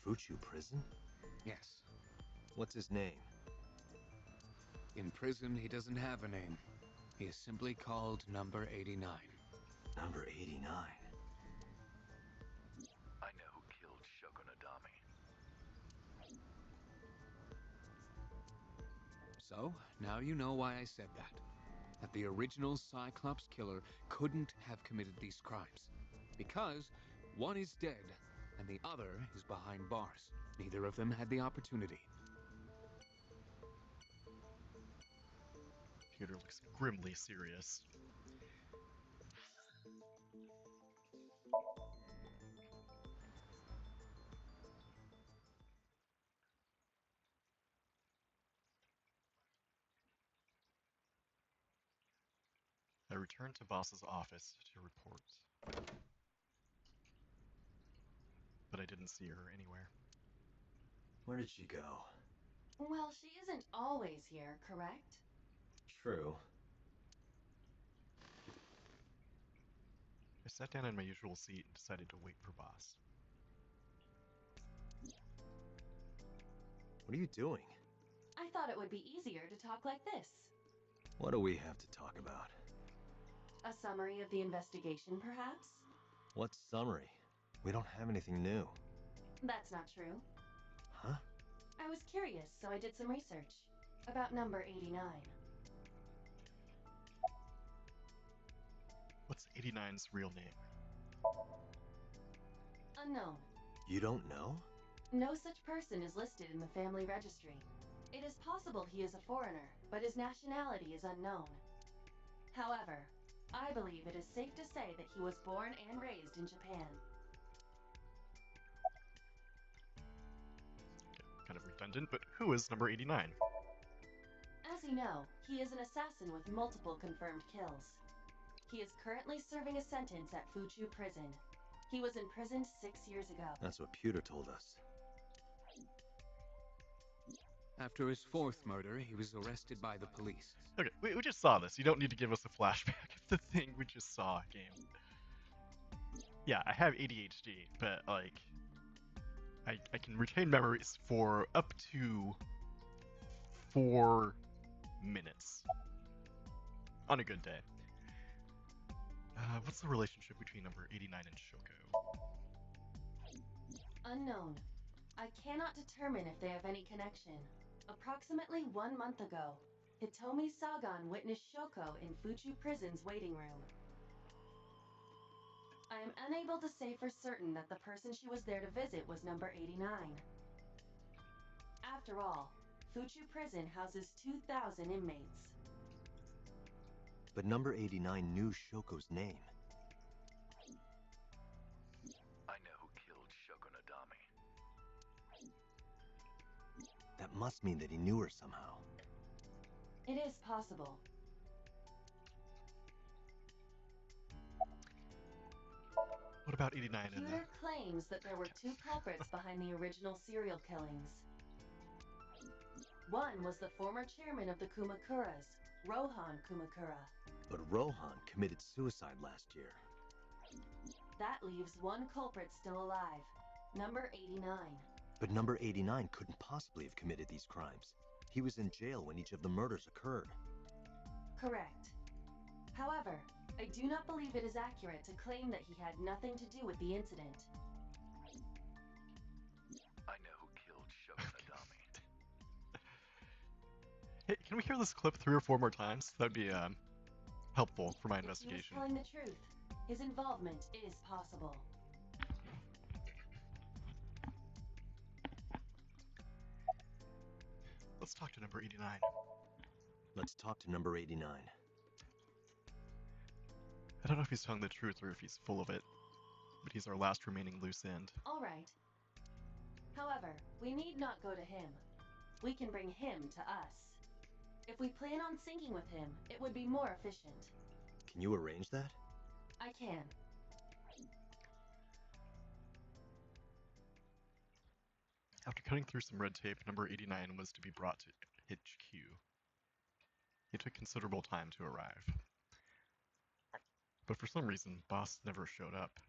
Fuchu prison? Yes. What's his name? In prison, he doesn't have a name. He is simply called Number 89. Number 89. I know who killed Shogunadami. So, now you know why I said that. That the original Cyclops killer couldn't have committed these crimes. Because one is dead, and the other is behind bars. Neither of them had the opportunity. Peter looks grimly serious. I returned to boss's office to report, but I didn't see her anywhere. Where did she go? Well, she isn't always here, correct? True. I sat down in my usual seat and decided to wait for boss. What are you doing? I thought it would be easier to talk like this. What do we have to talk about? A summary of the investigation, perhaps? What summary? We don't have anything new. That's not true. Huh? I was curious, so I did some research about number 89. What's 89's real name? Unknown. You don't know? No such person is listed in the family registry. It is possible he is a foreigner, but his nationality is unknown. However, I believe it is safe to say that he was born and raised in Japan. Kind of redundant, but who is number 89? As you know, he is an assassin with multiple confirmed kills. He is currently serving a sentence at Fuchu prison. He was imprisoned 6 years ago. That's what Pewter told us. After his 4th murder, he was arrested by the police. Okay, we just saw this. You don't need to give us a flashback of the thing we just saw, game. Yeah, I have ADHD, but, like, I can retain memories for up to 4 minutes. On a good day. What's the relationship between number 89 and Shoko? Unknown. I cannot determine if they have any connection. Approximately 1 month ago, Hitomi Sagan witnessed Shoko in Fuchu Prison's waiting room. I am unable to say for certain that the person she was there to visit was number 89. After all, Fuchu Prison houses 2,000 inmates. But number 89 knew Shoko's name. That must mean that he knew her somehow. It is possible. What about 89 and Pewter claims that there were two culprits behind the original serial killings. One was the former chairman of the Kumakuras, Rohan Kumakura. But Rohan committed suicide last year. That leaves one culprit still alive, number 89. But number 89 couldn't possibly have committed these crimes. He was in jail when each of the murders occurred. Correct. However, I do not believe it is accurate to claim that he had nothing to do with the incident. I know who killed Shogunadami. Hey, can we hear this clip 3 or 4 more times? That'd be helpful for my If he was investigation. telling the truth, his involvement is possible. Let's talk to number 89. Let's talk to number 89. I don't know if he's telling the truth or if he's full of it, but he's our last remaining loose end. All right. However, we need not go to him. We can bring him to us. If we plan on syncing with him, it would be more efficient. Can you arrange that? I can. After cutting through some red tape, number 89 was to be brought to HQ. It took considerable time to arrive. But for some reason, Boss never showed up.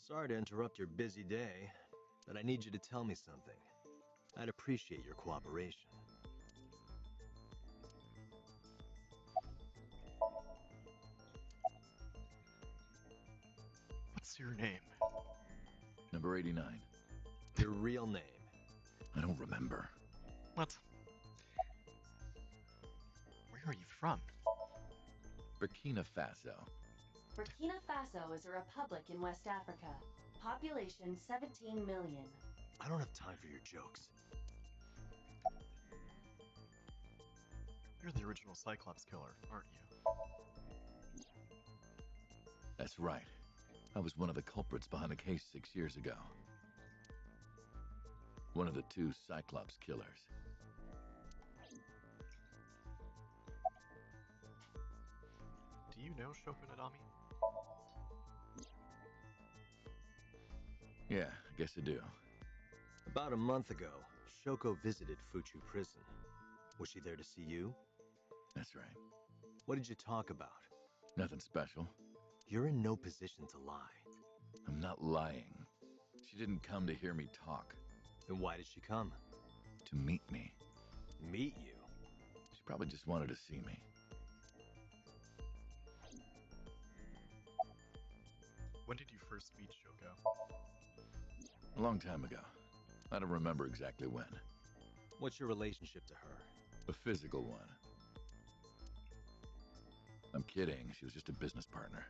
Sorry to interrupt your busy day, but I need you to tell me something. I'd appreciate your cooperation. What's your name? Number 89. Your real name? I don't remember. What? Where are you from? Burkina Faso. Burkina Faso is a republic in West Africa. Population 17 million. I don't have time for your jokes. You're the original Cyclops killer, aren't you? That's right. I was one of the culprits behind the case 6 years ago. One of the 2 Cyclops killers. Do you know Shogunadami? Yeah, I guess I do. About a month ago, Shoko visited Fuchu Prison. Was she there to see you? That's right. What did you talk about? Nothing special. You're in no position to lie. I'm not lying. She didn't come to hear me talk. Then why did she come? To meet me. Meet you? She probably just wanted to see me. When did you first meet Shoko? A long time ago. I don't remember exactly when. What's your relationship to her? A physical one. I'm kidding. She was just a business partner.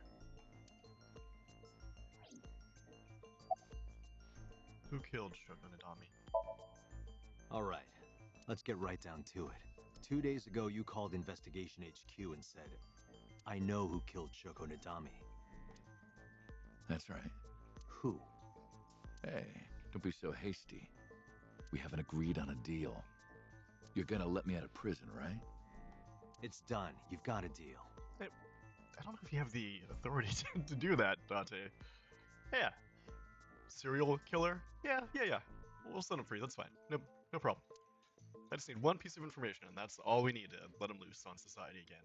Who killed Shogunadami? All right, let's get right down to it. 2 days ago, you called Investigation HQ and said, I know who killed Shogunadami. That's right. Who? Hey, don't be so hasty. We haven't agreed on a deal. You're gonna let me out of prison, right? It's done. You've got a deal. Hey, I don't know if you have the authority to do that, Dante. Yeah. Serial killer? Yeah. We'll set him free, that's fine. No problem. I just need one piece of information, and that's all we need to let him loose on society again.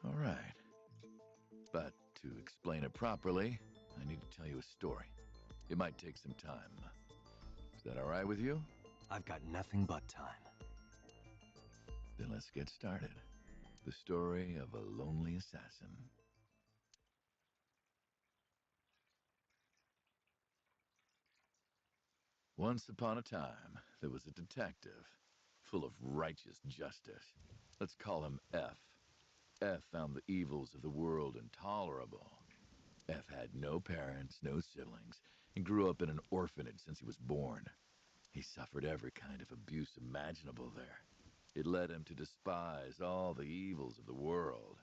All right. But to explain it properly, I need to tell you a story. It might take some time. Is that all right with you? I've got nothing but time. Then let's get started. The story of a lonely assassin. Once upon a time, there was a detective, full of righteous justice. Let's call him F. F found the evils of the world intolerable. F had no parents, no siblings, and grew up in an orphanage since he was born. He suffered every kind of abuse imaginable there. It led him to despise all the evils of the world.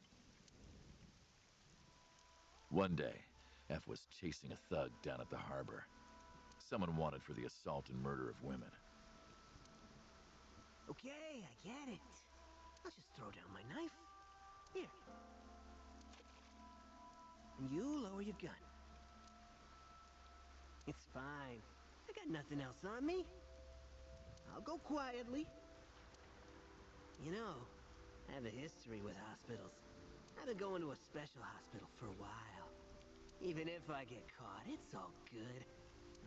One day, F was chasing a thug down at the harbor. Someone wanted for the assault and murder of women. Okay, I get it. I'll just throw down my knife. Here. And you lower your gun. It's fine. I got nothing else on me. I'll go quietly. You know, I have a history with hospitals. I've been going to a special hospital for a while. Even if I get caught, it's all good.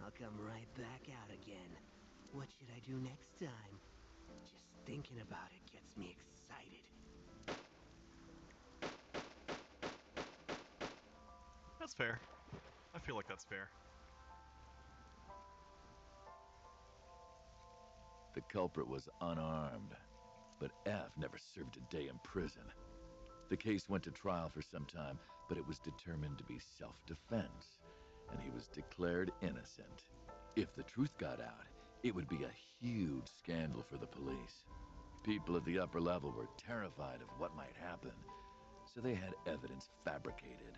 I'll come right back out again. What should I do next time? Just thinking about it gets me excited. That's fair. I feel like that's fair. The culprit was unarmed, but F never served a day in prison. The case went to trial for some time, but it was determined to be self-defense, and he was declared innocent. If the truth got out, it would be a huge scandal for the police. People at the upper level were terrified of what might happen, so they had evidence fabricated.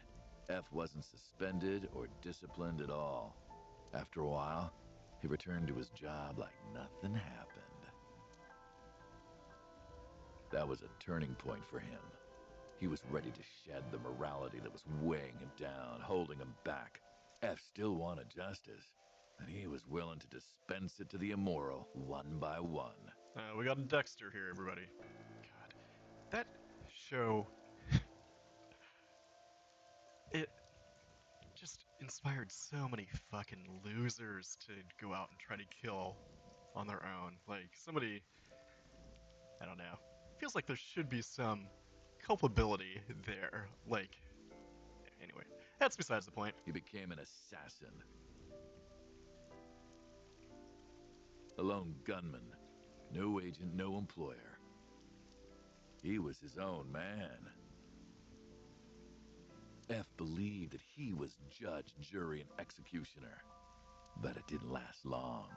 F wasn't suspended or disciplined at all. After a while, he returned to his job like nothing happened. That was a turning point for him. He was ready to shed the morality that was weighing him down, holding him back. F still wanted justice, and he was willing to dispense it to the immoral one by one. We got a Dexter here, everybody. God, that show, it just inspired so many fucking losers to go out and try to kill on their own. Like, somebody, I don't know, feels like there should be some culpability there. Like, anyway, that's besides the point. He became an assassin. A lone gunman. No agent, no employer. He was his own man. F believed that he was judge, jury, and executioner. But it didn't last long.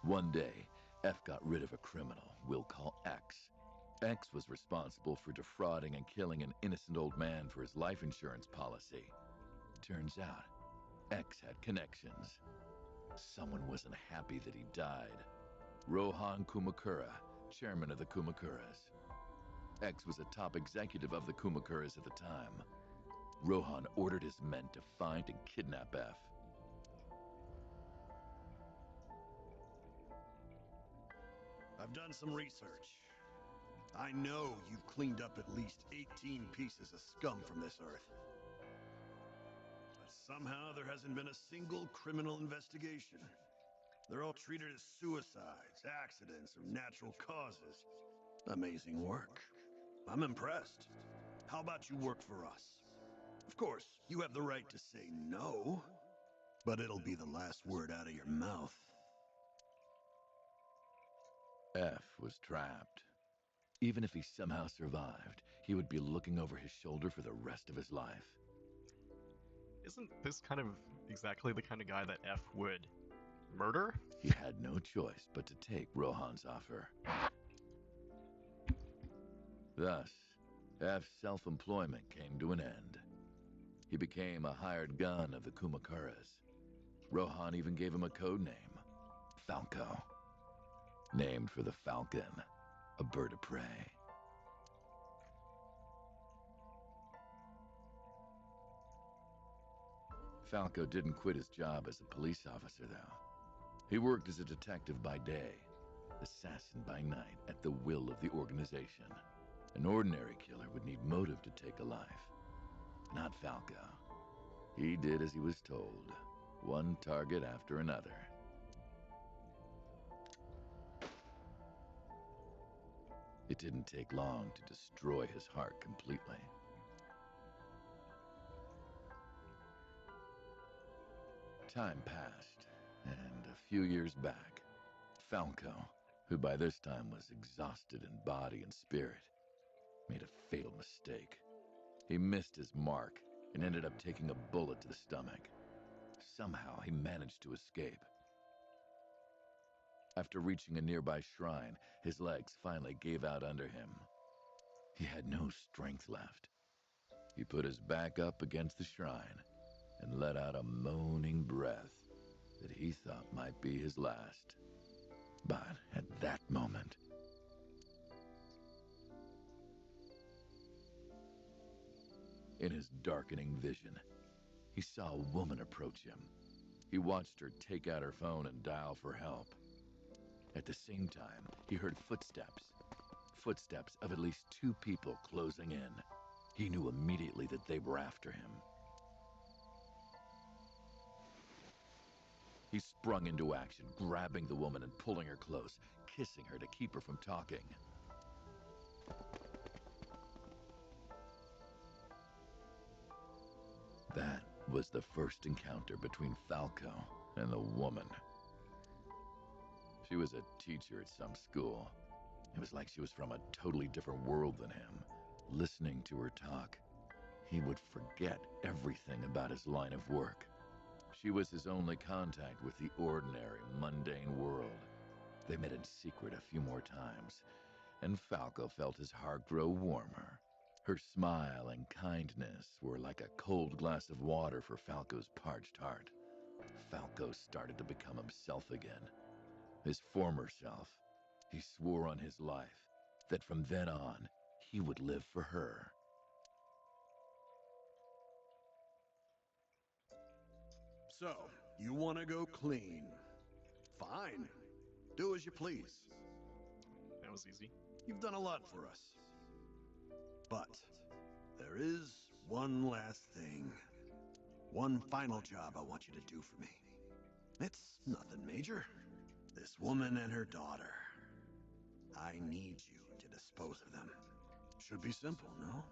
One day, F got rid of a criminal we'll call X. X was responsible for defrauding and killing an innocent old man for his life insurance policy. Turns out, X had connections. Someone wasn't happy that he died. Rohan Kumakura, chairman of the Kumakuras. X was a top executive of the Kumakuras at the time. Rohan ordered his men to find and kidnap F. I've done some research. I know you've cleaned up at least 18 pieces of scum from this earth. But somehow there hasn't been a single criminal investigation. They're all treated as suicides, accidents, or natural causes. Amazing work. I'm impressed. How about you work for us? Of course, you have the right to say no, but it'll be the last word out of your mouth. F was trapped. Even if he somehow survived, he would be looking over his shoulder for the rest of his life. Isn't this kind of exactly the kind of guy that F would murder? He had no choice but to take Rohan's offer. Thus, F's self-employment came to an end. He became a hired gun of the Kumakuras. Rohan even gave him a code name, Falco. Named for the falcon, a bird of prey. Falco didn't quit his job as a police officer, though. He worked as a detective by day, assassin by night, at the will of the organization. An ordinary killer would need motive to take a life. Not Falco. He did as he was told, one target after another. It didn't take long to destroy his heart completely. Time passed, and few years back, Falco, who by this time was exhausted in body and spirit, made a fatal mistake. He missed his mark and ended up taking a bullet to the stomach. Somehow he managed to escape. After reaching a nearby shrine, his legs finally gave out under him. He had no strength left. He put his back up against the shrine and let out a moaning breath that he thought might be his last. But at that moment, in his darkening vision, he saw a woman approach him. He watched her take out her phone and dial for help. At the same time, he heard footsteps. Footsteps of at least 2 people closing in. He knew immediately that they were after him. He sprung into action, grabbing the woman and pulling her close, kissing her to keep her from talking. That was the first encounter between Falco and the woman. She was a teacher at some school. It was like she was from a totally different world than him. Listening to her talk, he would forget everything about his line of work. She was his only contact with the ordinary, mundane world. They met in secret a few more times, and Falco felt his heart grow warmer. Her smile and kindness were like a cold glass of water for Falco's parched heart. Falco started to become himself again. His former self. He swore on his life that from then on, he would live for her. So, you want to go clean? Fine. Do as you please. That was easy. You've done a lot for us. But there is one last thing. One final job I want you to do for me. It's nothing major. This woman and her daughter. I need you to dispose of them. Should be simple, no?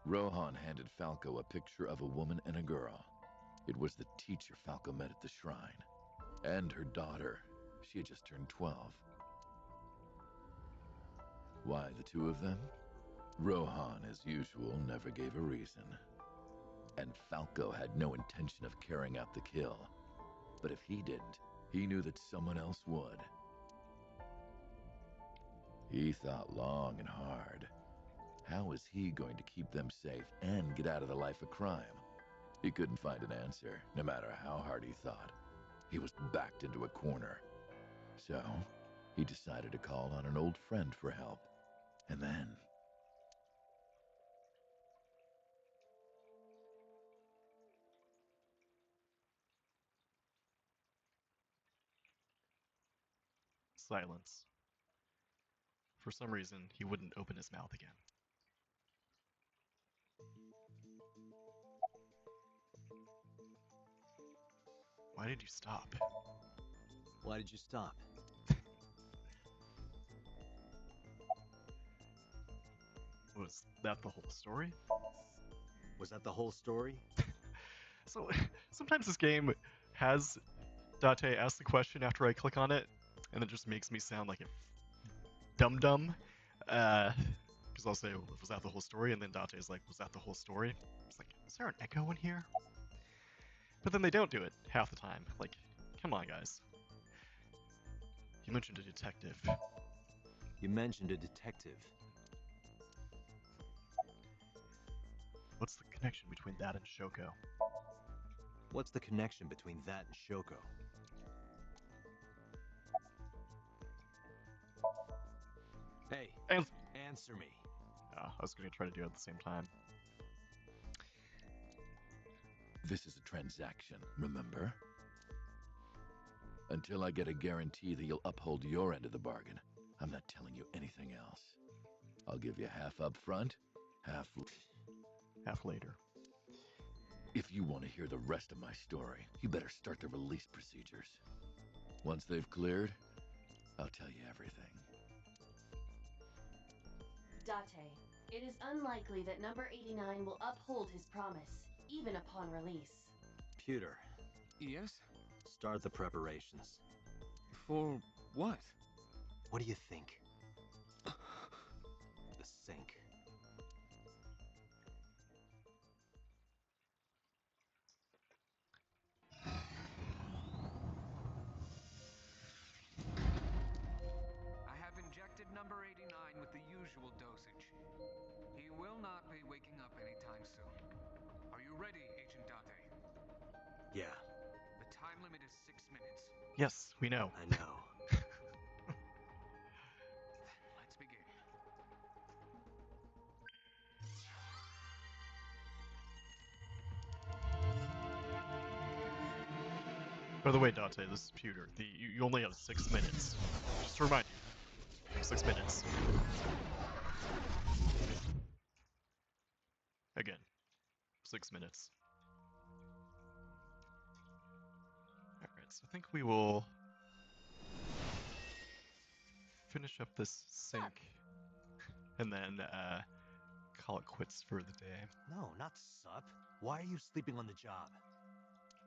Rohan handed Falco a picture of a woman and a girl. It was the teacher Falco met at the shrine. And her daughter. She had just turned 12. Why the 2 of them? Rohan, as usual, never gave a reason. And Falco had no intention of carrying out the kill. But if he didn't, he knew that someone else would. He thought long and hard. How was he going to keep them safe and get out of the life of crime? He couldn't find an answer, no matter how hard he thought. He was backed into a corner. So, he decided to call on an old friend for help. And then... Silence. For some reason, he wouldn't open his mouth again. Why did you stop? Why did you stop? Was that the whole story? Was that the whole story? So, sometimes this game has Date ask the question after I click on it, and it just makes me sound like a dum-dum. Because I'll say, was that the whole story? And then Date's like, was that the whole story? It's like, is there an echo in here? But then they don't do it half the time. Like, come on, guys. You mentioned a detective. You mentioned a detective. What's the connection between that and Shoko? What's the connection between that and Shoko? Hey, answer me. I was going to try to do it at the same time. This is a transaction, remember? Until I get a guarantee that you'll uphold your end of the bargain, I'm not telling you anything else. I'll give you half up front, half later. If you want to hear the rest of my story, you better start the release procedures. Once they've cleared, I'll tell you everything. Date, it is unlikely that number 89 will uphold his promise, even upon release. Pewter, Yes? start the preparations. For what? What do you think? The sink. I have injected number 89 with the usual dosage. He will not be waking up anytime soon. Are you ready, Agent Date? Yeah, The time limit is 6 minutes. Yes, we know. I know. Let's begin. By the way, Dante, this is Pewter. You only have 6 minutes. Just to remind you. 6 minutes. Again. 6 minutes. Alright, so I think we will finish up this sink and then call it quits for the day. No, not sup. Why are you sleeping on the job?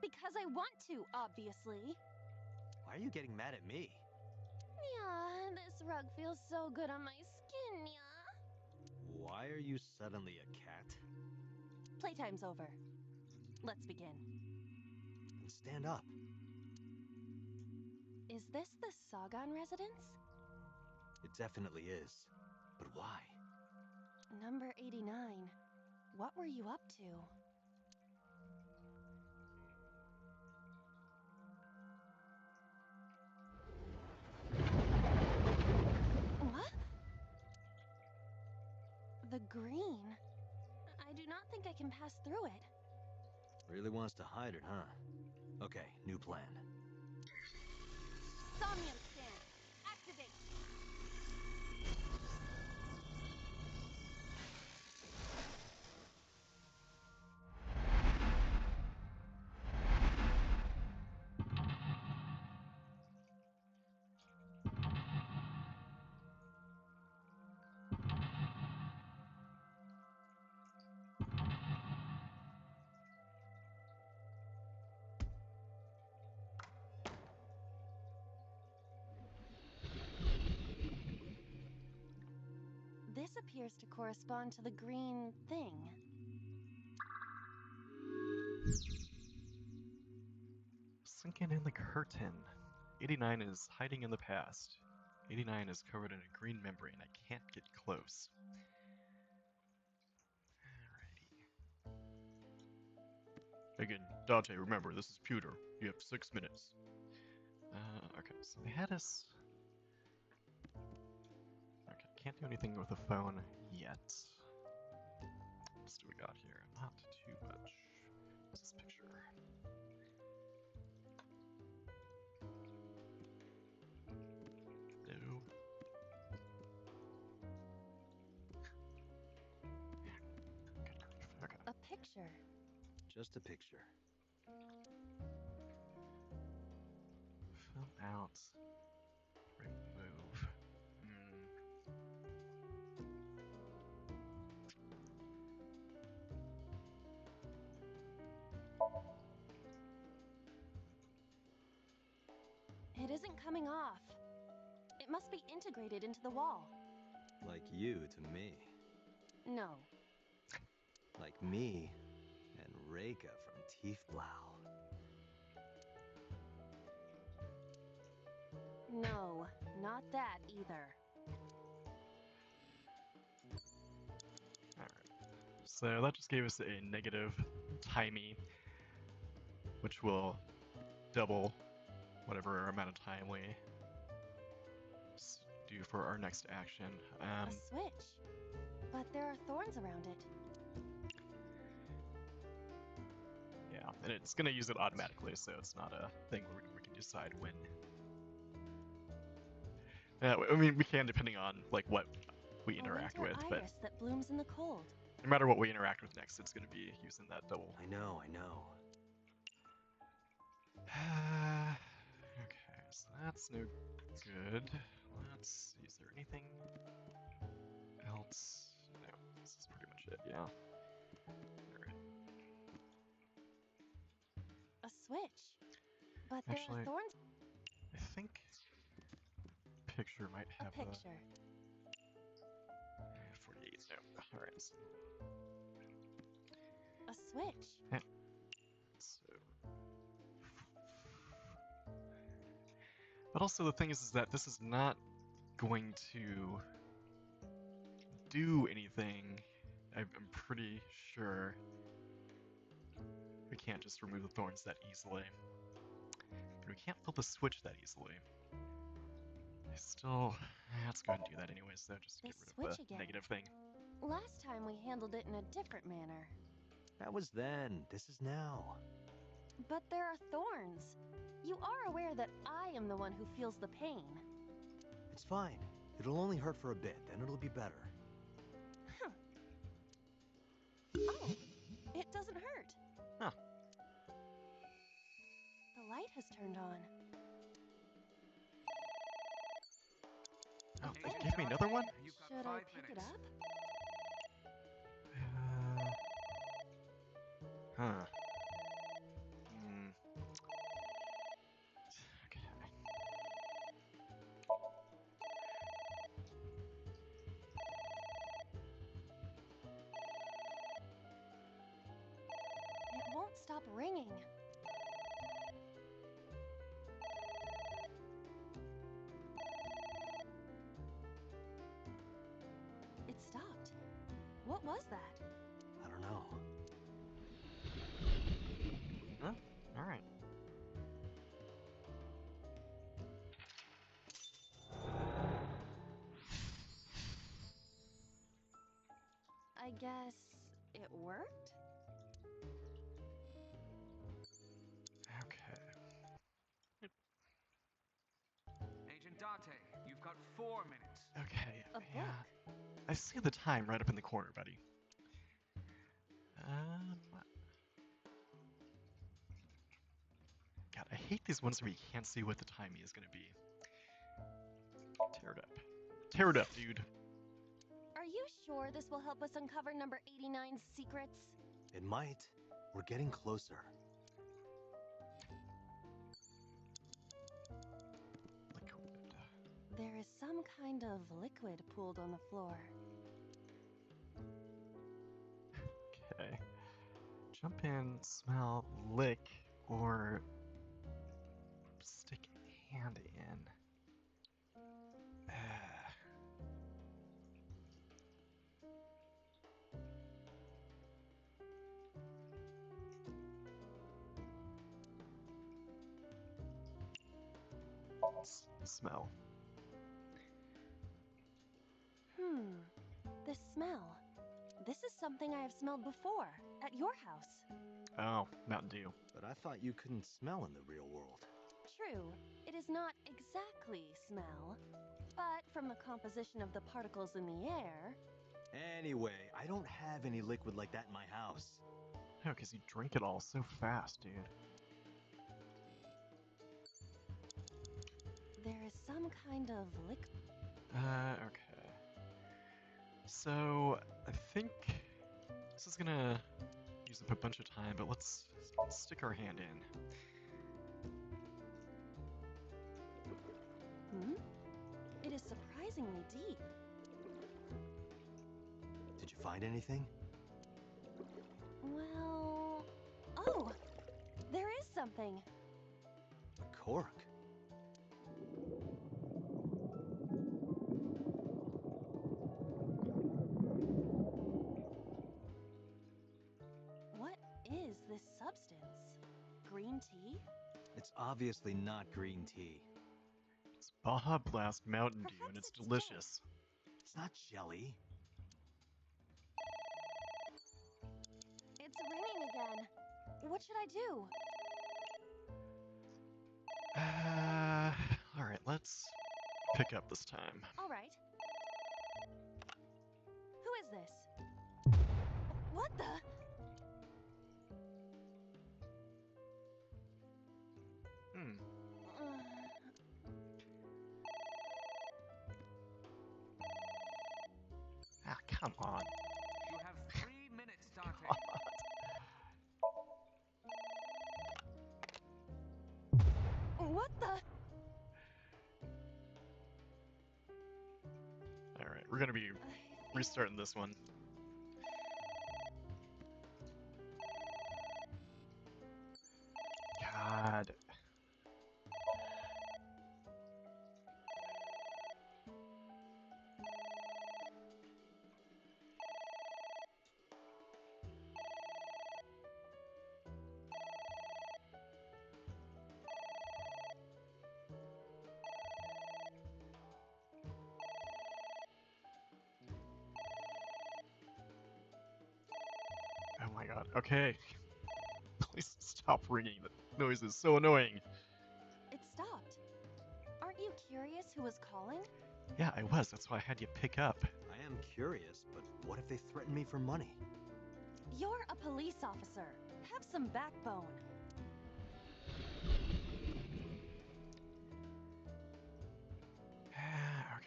Because I want to, obviously. Why are you getting mad at me? Yeah, this rug feels so good on my skin, yeah. Why are you suddenly a cat? Playtime's over. Let's begin. Then stand up. Is this the Sagan residence? It definitely is. But why? Number 89. What were you up to? What? The green? I do not think I can pass through it. Really wants to hide it, huh? Okay, new plan. Somnium stand. Activate. This appears to correspond to the green thing. Sinking in the curtain. 89 is hiding in the past. 89 is covered in a green membrane. I can't get close. Alrighty. Again, Dante, remember, this is Pewter. You have 6 minutes. Okay, so they had us... Okay, can't do anything with the phone yet. What else do we got here? Not too much. What's this picture? No. Okay. A picture. Just a picture. Fill out. Remove. It isn't coming off. It must be integrated into the wall. Like you to me. No. Like me and Reika from Tiefblau. No, not that either. Alright. So that just gave us a negative timey, which will double whatever amount of time we do for our next action. A switch. But there are thorns around it. Yeah, and it's going to use it automatically, so it's not a thing where we can decide when. I mean, we can depending on like what we interact with, but iris that blooms in the cold. no matter what we interact with next, it's going to be using that double. I know, I know. Okay, so that's no good. Let's see, is there anything else? No, this is pretty much it, yeah. Alright. A switch. But there Actually, are thorns. I think picture might A have picture. 48. No, alright. A switch. So. But also the thing is that this is not going to do anything. I'm pretty sure we can't just remove the thorns that easily. But we can't flip a switch that easily. I still... let's go ahead and do that anyways, though, just to get rid of the Switch again. negative thing. Last time we handled it in a different manner. That was then. This is now. But there are thorns. You are aware that I am the one who feels the pain. It's fine. It'll only hurt for a bit, then it'll be better. Huh. Oh, it doesn't hurt. Huh. The light has turned on. Oh, they gave me another one? Should I pick it up? Huh. Hmm. Okay. It won't stop ringing. It stopped. What was that? I don't know. Huh? Alright. I guess it worked? Okay. Agent Date, you've got 4 minutes. Okay. A Yeah. book. I see the time right up in the corner, buddy. God, I hate these ones where you can't see what the timing is going to be. Tear it up. Tear it up, dude. Are you sure this will help us uncover number 89's secrets? It might. We're getting closer. Liquid. There is some kind of liquid pooled on the floor. Okay. Jump in, smell, lick, or stick hand in. Smell. The smell. This is something I have smelled before, at your house. Oh, Mountain Dew. But I thought you couldn't smell in the real world. True, it is not exactly smell, but from the composition of the particles in the air... Anyway, I don't have any liquid like that in my house. No, because you drink it all so fast, dude. There is some kind of liquid... Okay. So, I think this is gonna use up a bunch of time, but let's stick our hand in. It is surprisingly deep. Did you find anything? Well... Oh! There is something. A cork. What is this substance? Green tea? It's obviously not green tea. It's Baja Blast Mountain Dew, and it's delicious. It's not jelly. It's ringing again. What should I do? Alright, let's pick up this time. All right. Who is this? What the? Ah, come on. You have 3 minutes, Date. we're gonna be restarting this one. God. Oh my god. Okay. Please stop ringing. That noise is so annoying. It stopped. Aren't you curious who was calling? Yeah, I was. That's why I had you pick up. I am curious, but what if they threaten me for money? You're a police officer. Have some backbone. Okay.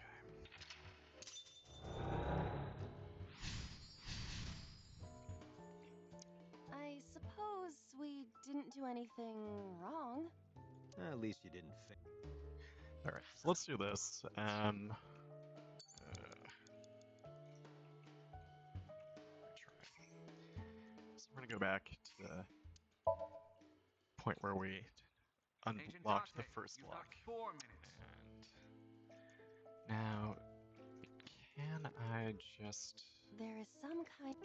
I suppose we didn't do anything wrong. At least you didn't fail. Alright, so let's do this. So we're gonna go back to the point where we unlocked the first lock. 4 minutes. And now, can I just... There is some kind...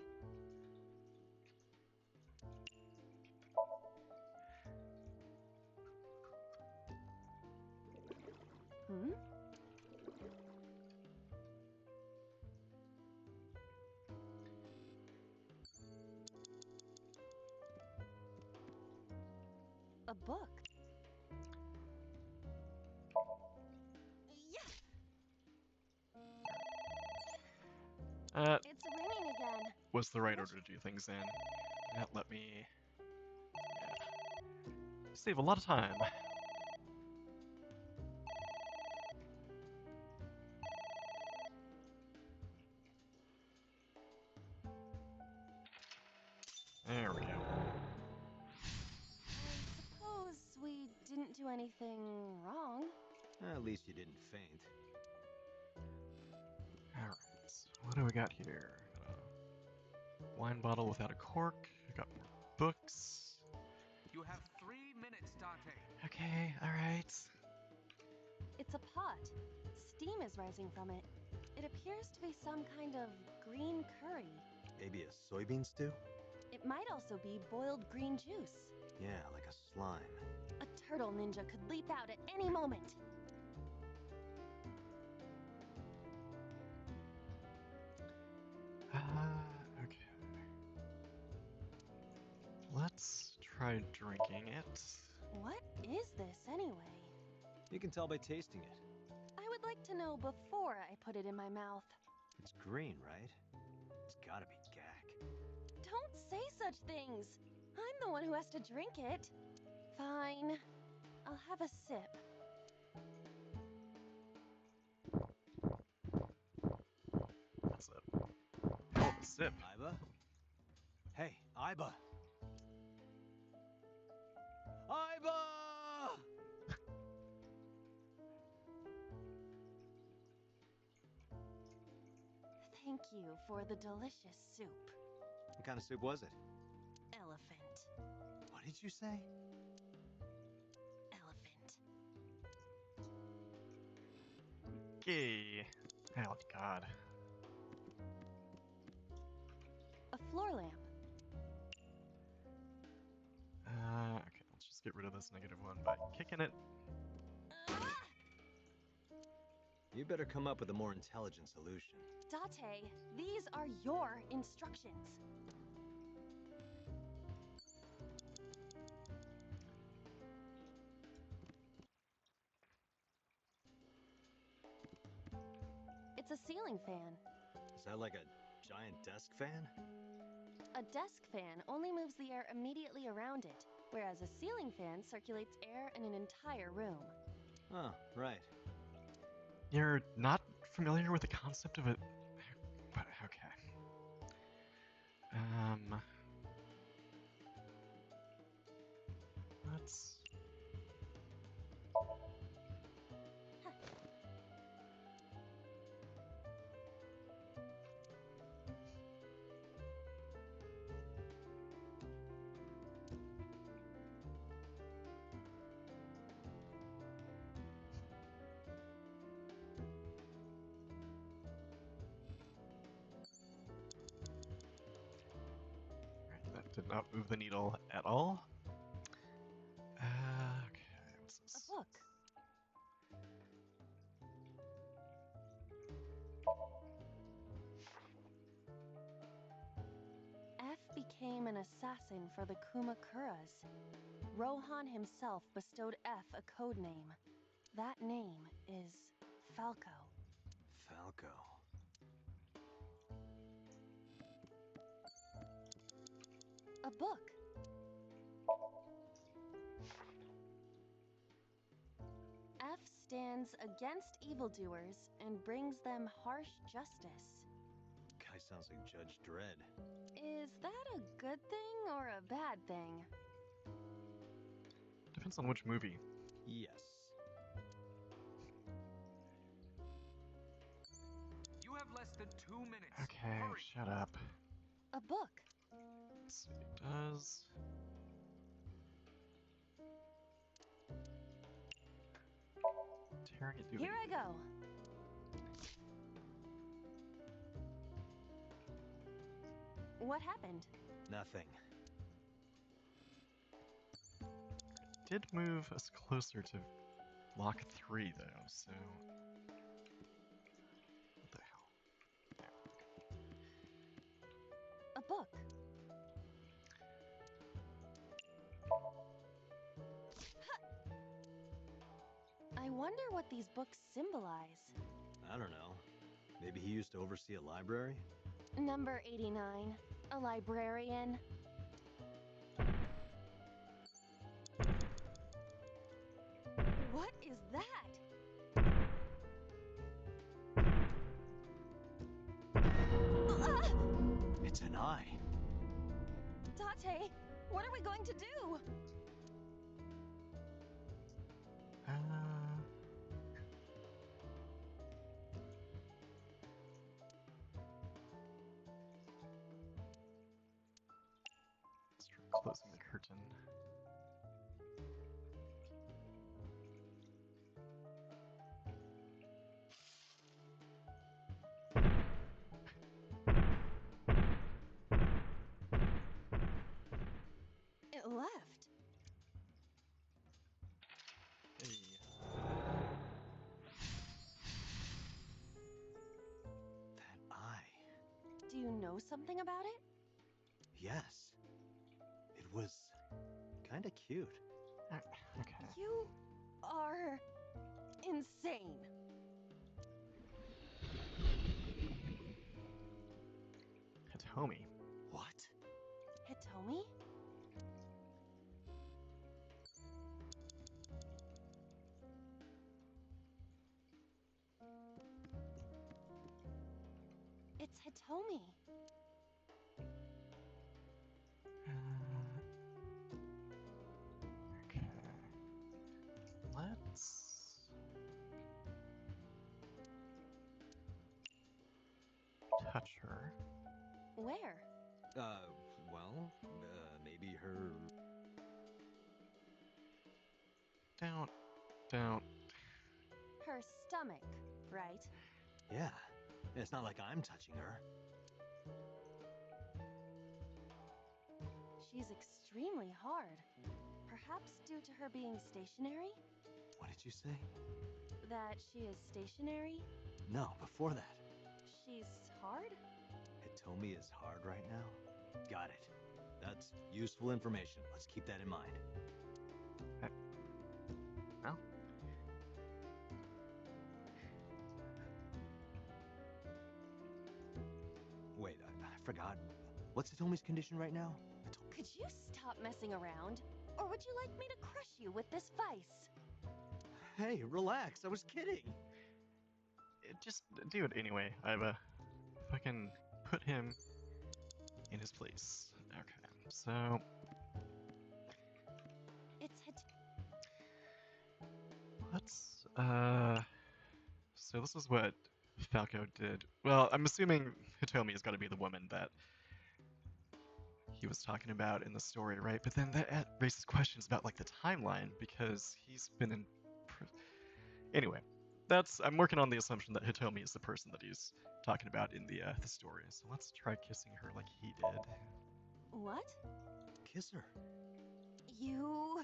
Hmm? A book. It's ringing again. Was the right order to do things in. That let me... save a lot of time. There we go. I suppose we didn't do anything wrong. At least you didn't faint. Alright, so what do we got here? Wine bottle without a cork. I got more books. You have 3 minutes, Dante. Okay, alright. It's a pot. Steam is rising from it. It appears to be some kind of green curry. Maybe a soybean stew? It might also be boiled green juice. Yeah, like a slime. A turtle ninja could leap out at any moment. Okay. Let's try drinking it. What is this anyway? You can tell by tasting it. I would like to know before I put it in my mouth. It's green, right? It's gotta be gack. Don't say such things. I'm the one who has to drink it. Fine. I'll have a sip. What's up? Oh, sip. Iba? Hey, Iba! Iba! Thank you for the delicious soup. What kind of soup was it? Elephant. What did you say? Elephant. Okay. Oh, God. A floor lamp. Okay, let's just get rid of this negative one by kicking it. You better come up with a more intelligent solution. Date, these are your instructions. It's a ceiling fan. Is that like a giant desk fan? A desk fan only moves the air immediately around it, whereas a ceiling fan circulates air in an entire room. Oh, right. You're not familiar with the concept of it? But, okay. Let's... Did not move the needle at all. Okay, what's this? A book. F became an assassin for the Kumakuras. Rohan himself bestowed F a code name. That name is Falco. Falco. A book. F stands against evildoers and brings them harsh justice. Guy sounds like Judge Dredd. Is that a good thing or a bad thing? Depends on which movie. Yes. You have less than 2 minutes. Okay, Hurry. shut up. A book. Let's see, it does. Tearing it through. Here I go. What happened? Nothing. Did move us closer to lock 3 though, so what the hell? A book. I wonder what these books symbolize. I don't know. Maybe he used to oversee a library? Number 89. A librarian. What is that? It's an eye. Date, what are we going to do? Let's try closing the curtain. It left. Hey. That eye. Do you know something about it? Yes. It was kinda cute. Okay. You are insane. Hitomi. What? Hitomi? It's Hitomi. Okay. Let's touch her. Where? Well, maybe her... Don't. Her stomach, right? Yeah. It's not like I'm touching her. She's extremely hard. Perhaps due to her being stationary? What did you say? That she is stationary? No, before that. She's hard? Hitomi is hard right now? Got it. That's useful information. Let's keep that in mind. Well. Wait, I forgot. What's Hitomi's condition right now? Could you stop messing around? Or would you like me to crush you with this vice? Hey, relax. I was kidding. Just do it anyway. If I can put him in his place. Okay, so It's let's so this is what Falco did. Well, I'm assuming Hitomi has got to be the woman that he was talking about in the story, right? But then that raises questions about like the timeline because he's been in. Anyway, I'm working on the assumption that Hitomi is the person that he's talking about in the story. So let's try kissing her like he did. What? Kiss her. You...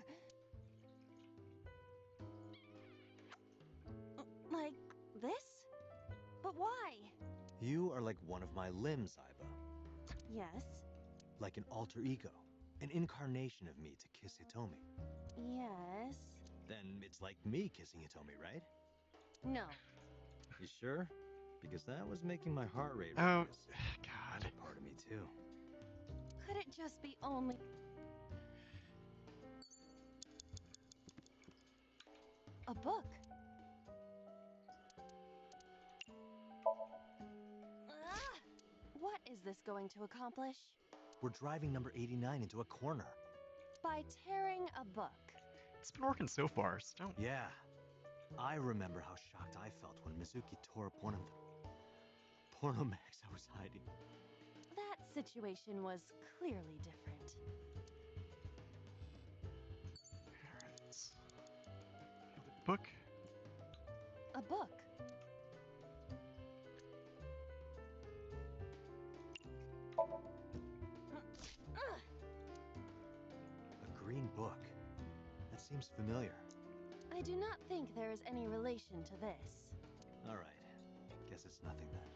Like this? But why? You are like one of my limbs, Aiba. Yes. Like an alter ego. An incarnation of me to kiss Hitomi. Yes. Then it's like me kissing Hitomi, right? No. You sure? Because that was making my heart rate Oh, race. God. Part of me too. Could it just be only... a book? Ah! What is this going to accomplish? We're driving number 89 into a corner. By tearing a book. It's been working so far, so don't... Yeah. I remember how shocked I felt when Mizuki tore up one of the porno mags I was hiding. That situation was clearly different. Alright. Book. A book. A green book. That seems familiar. I do not think there is any relation to this. All right. Guess it's nothing then.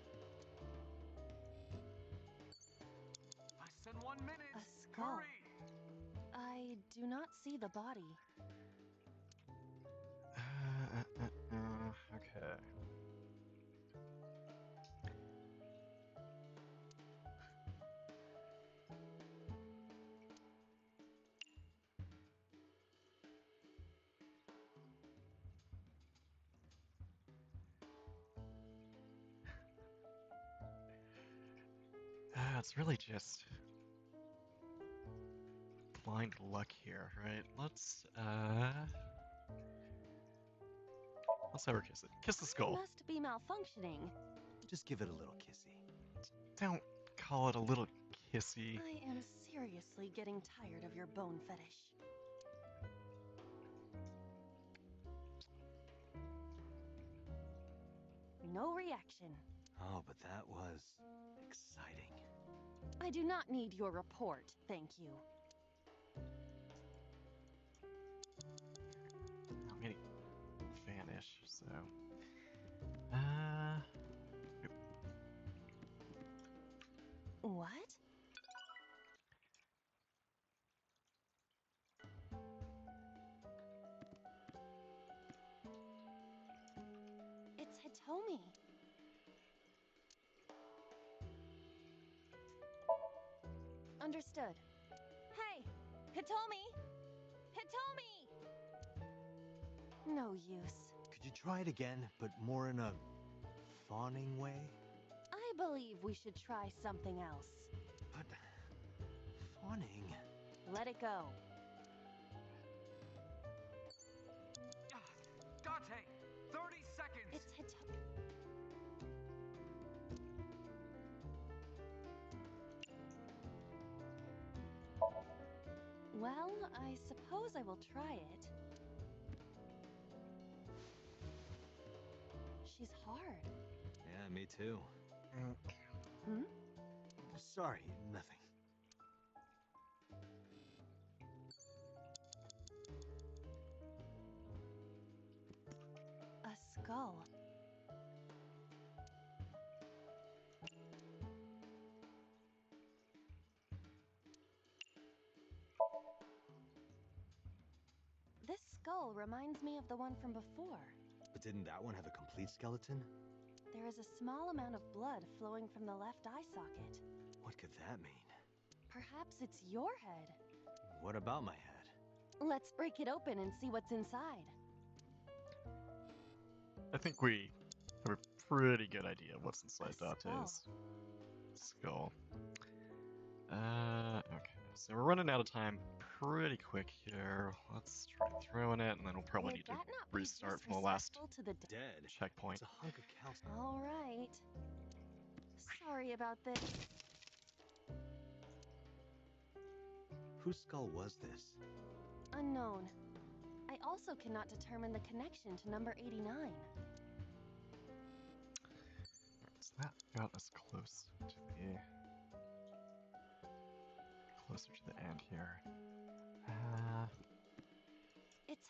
Less than 1 minute. A skull. Hurry. I do not see the body. Okay. It's really just blind luck here, right? Let's have her kiss it. Kiss the It skull. must be malfunctioning. Just give it a little kissy. Don't call it a little kissy. I am seriously getting tired of your bone fetish. No reaction. Oh, but that was exciting. I do not need your report, thank you. I'm getting vanish, so What? It's Hitomi. Understood. Hey! Hitomi! Hitomi! No use. Could you try it again, but more in a fawning way? I believe we should try something else. But fawning? Let it go. Dante, 30 seconds. It's Hitomi. Well, I suppose I will try it. She's hard. Yeah, me too. Hmm? Sorry, nothing. A skull. This skull reminds me of the one from before. But didn't that one have a complete skeleton? There is a small amount of blood flowing from the left eye socket. What could that mean? Perhaps it's your head. What about my head? Let's break it open and see what's inside. I think we have a pretty good idea of what's inside A Dante's skull. Okay, so we're running out of time pretty quick here. Let's try throwing it, and then we'll probably Would need to that not be restart from the last disrespectful to the Dead. checkpoint. It's a hunk of calcium. All right. Sorry about this. Whose skull was this? Unknown. I also cannot determine the connection to number 89. So that got us close to the closer to the end here. It's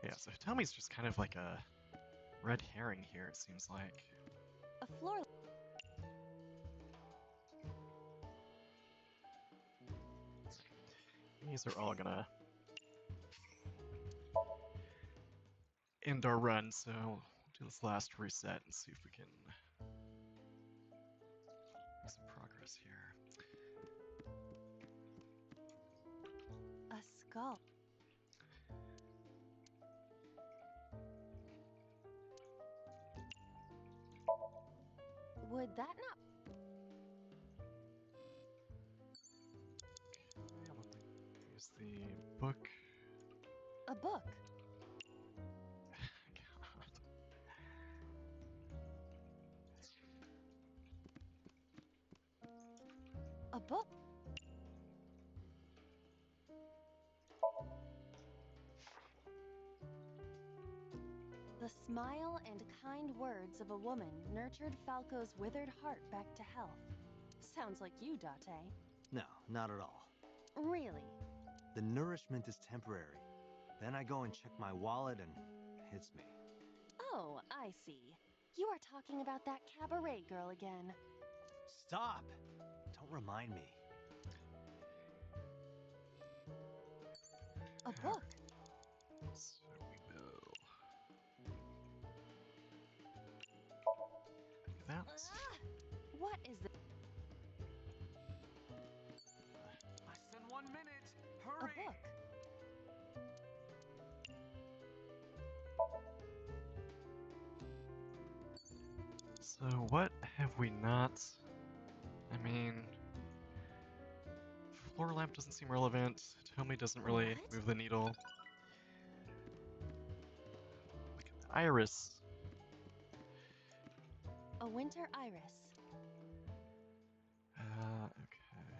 Yeah, so Hitomi's just kind of like a red herring here, it seems like. a floor. These are all gonna end our run, so we'll do this last reset and see if we can make some progress here. A skull. Would that not... Here's the book. A book. A book. The smile and kind words of a woman nurtured Falco's withered heart back to health. Sounds like you, Date. No, not at all. Really? The nourishment is temporary. Then I go and check my wallet and it hits me. Oh, I see. You are talking about that cabaret girl again. Stop! Don't remind me. A book. So we will do that. What is this? Less than 1 minute. A Hurry. book. So what have we not? I mean, floor lamp doesn't seem relevant. Hitomi doesn't really move the needle. Look at the iris. A winter iris. Okay.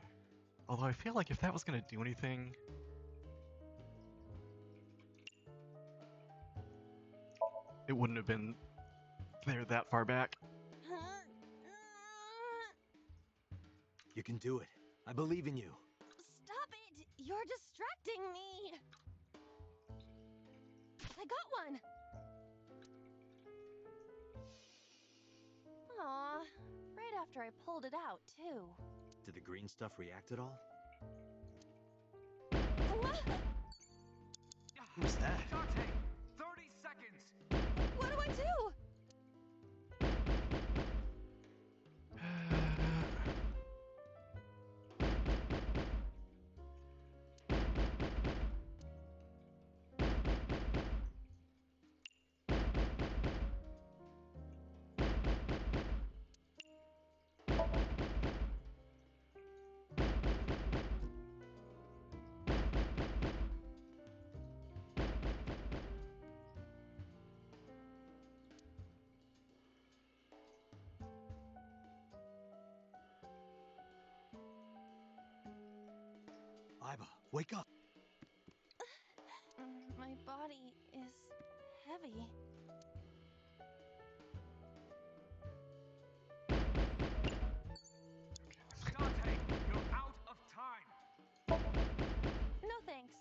Although I feel like if that was gonna do anything, it wouldn't have been there that far back. You can do it. I believe in you. Stop it! You're distracting me! I got one! Aw, right after I pulled it out, too. Did the green stuff react at all? What? Who's that? Date, 30 seconds. What do I do? Iba, wake up! My body is heavy. Date, you're out of time. No thanks.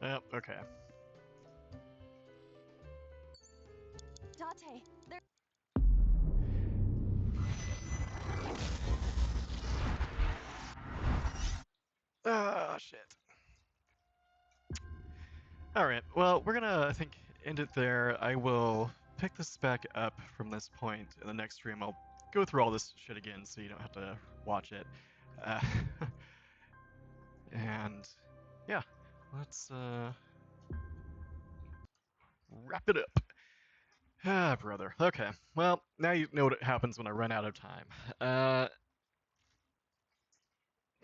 Yep, okay. Date, there... Ah, shit. Alright, well, we're gonna, I think, end it there. I will pick this back up from this point in the next stream. I'll go through all this shit again so you don't have to watch it. Uh, and, yeah, let's wrap it up. Ah, brother. Okay, well, now you know what happens when I run out of time.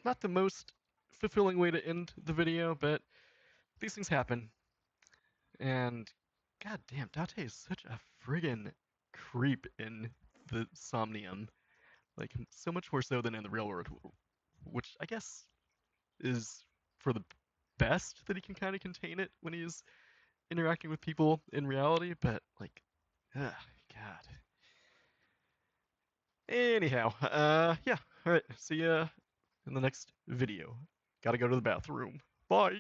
Not the most fulfilling way to end the video, but these things happen. And goddamn, Date is such a friggin' creep in the Somnium. Like, so much more so than in the real world, which I guess is for the best that he can kind of contain it when he's interacting with people in reality, but like, ugh, God. Anyhow, yeah, alright, see ya in the next video. Gotta go to the bathroom. Bye!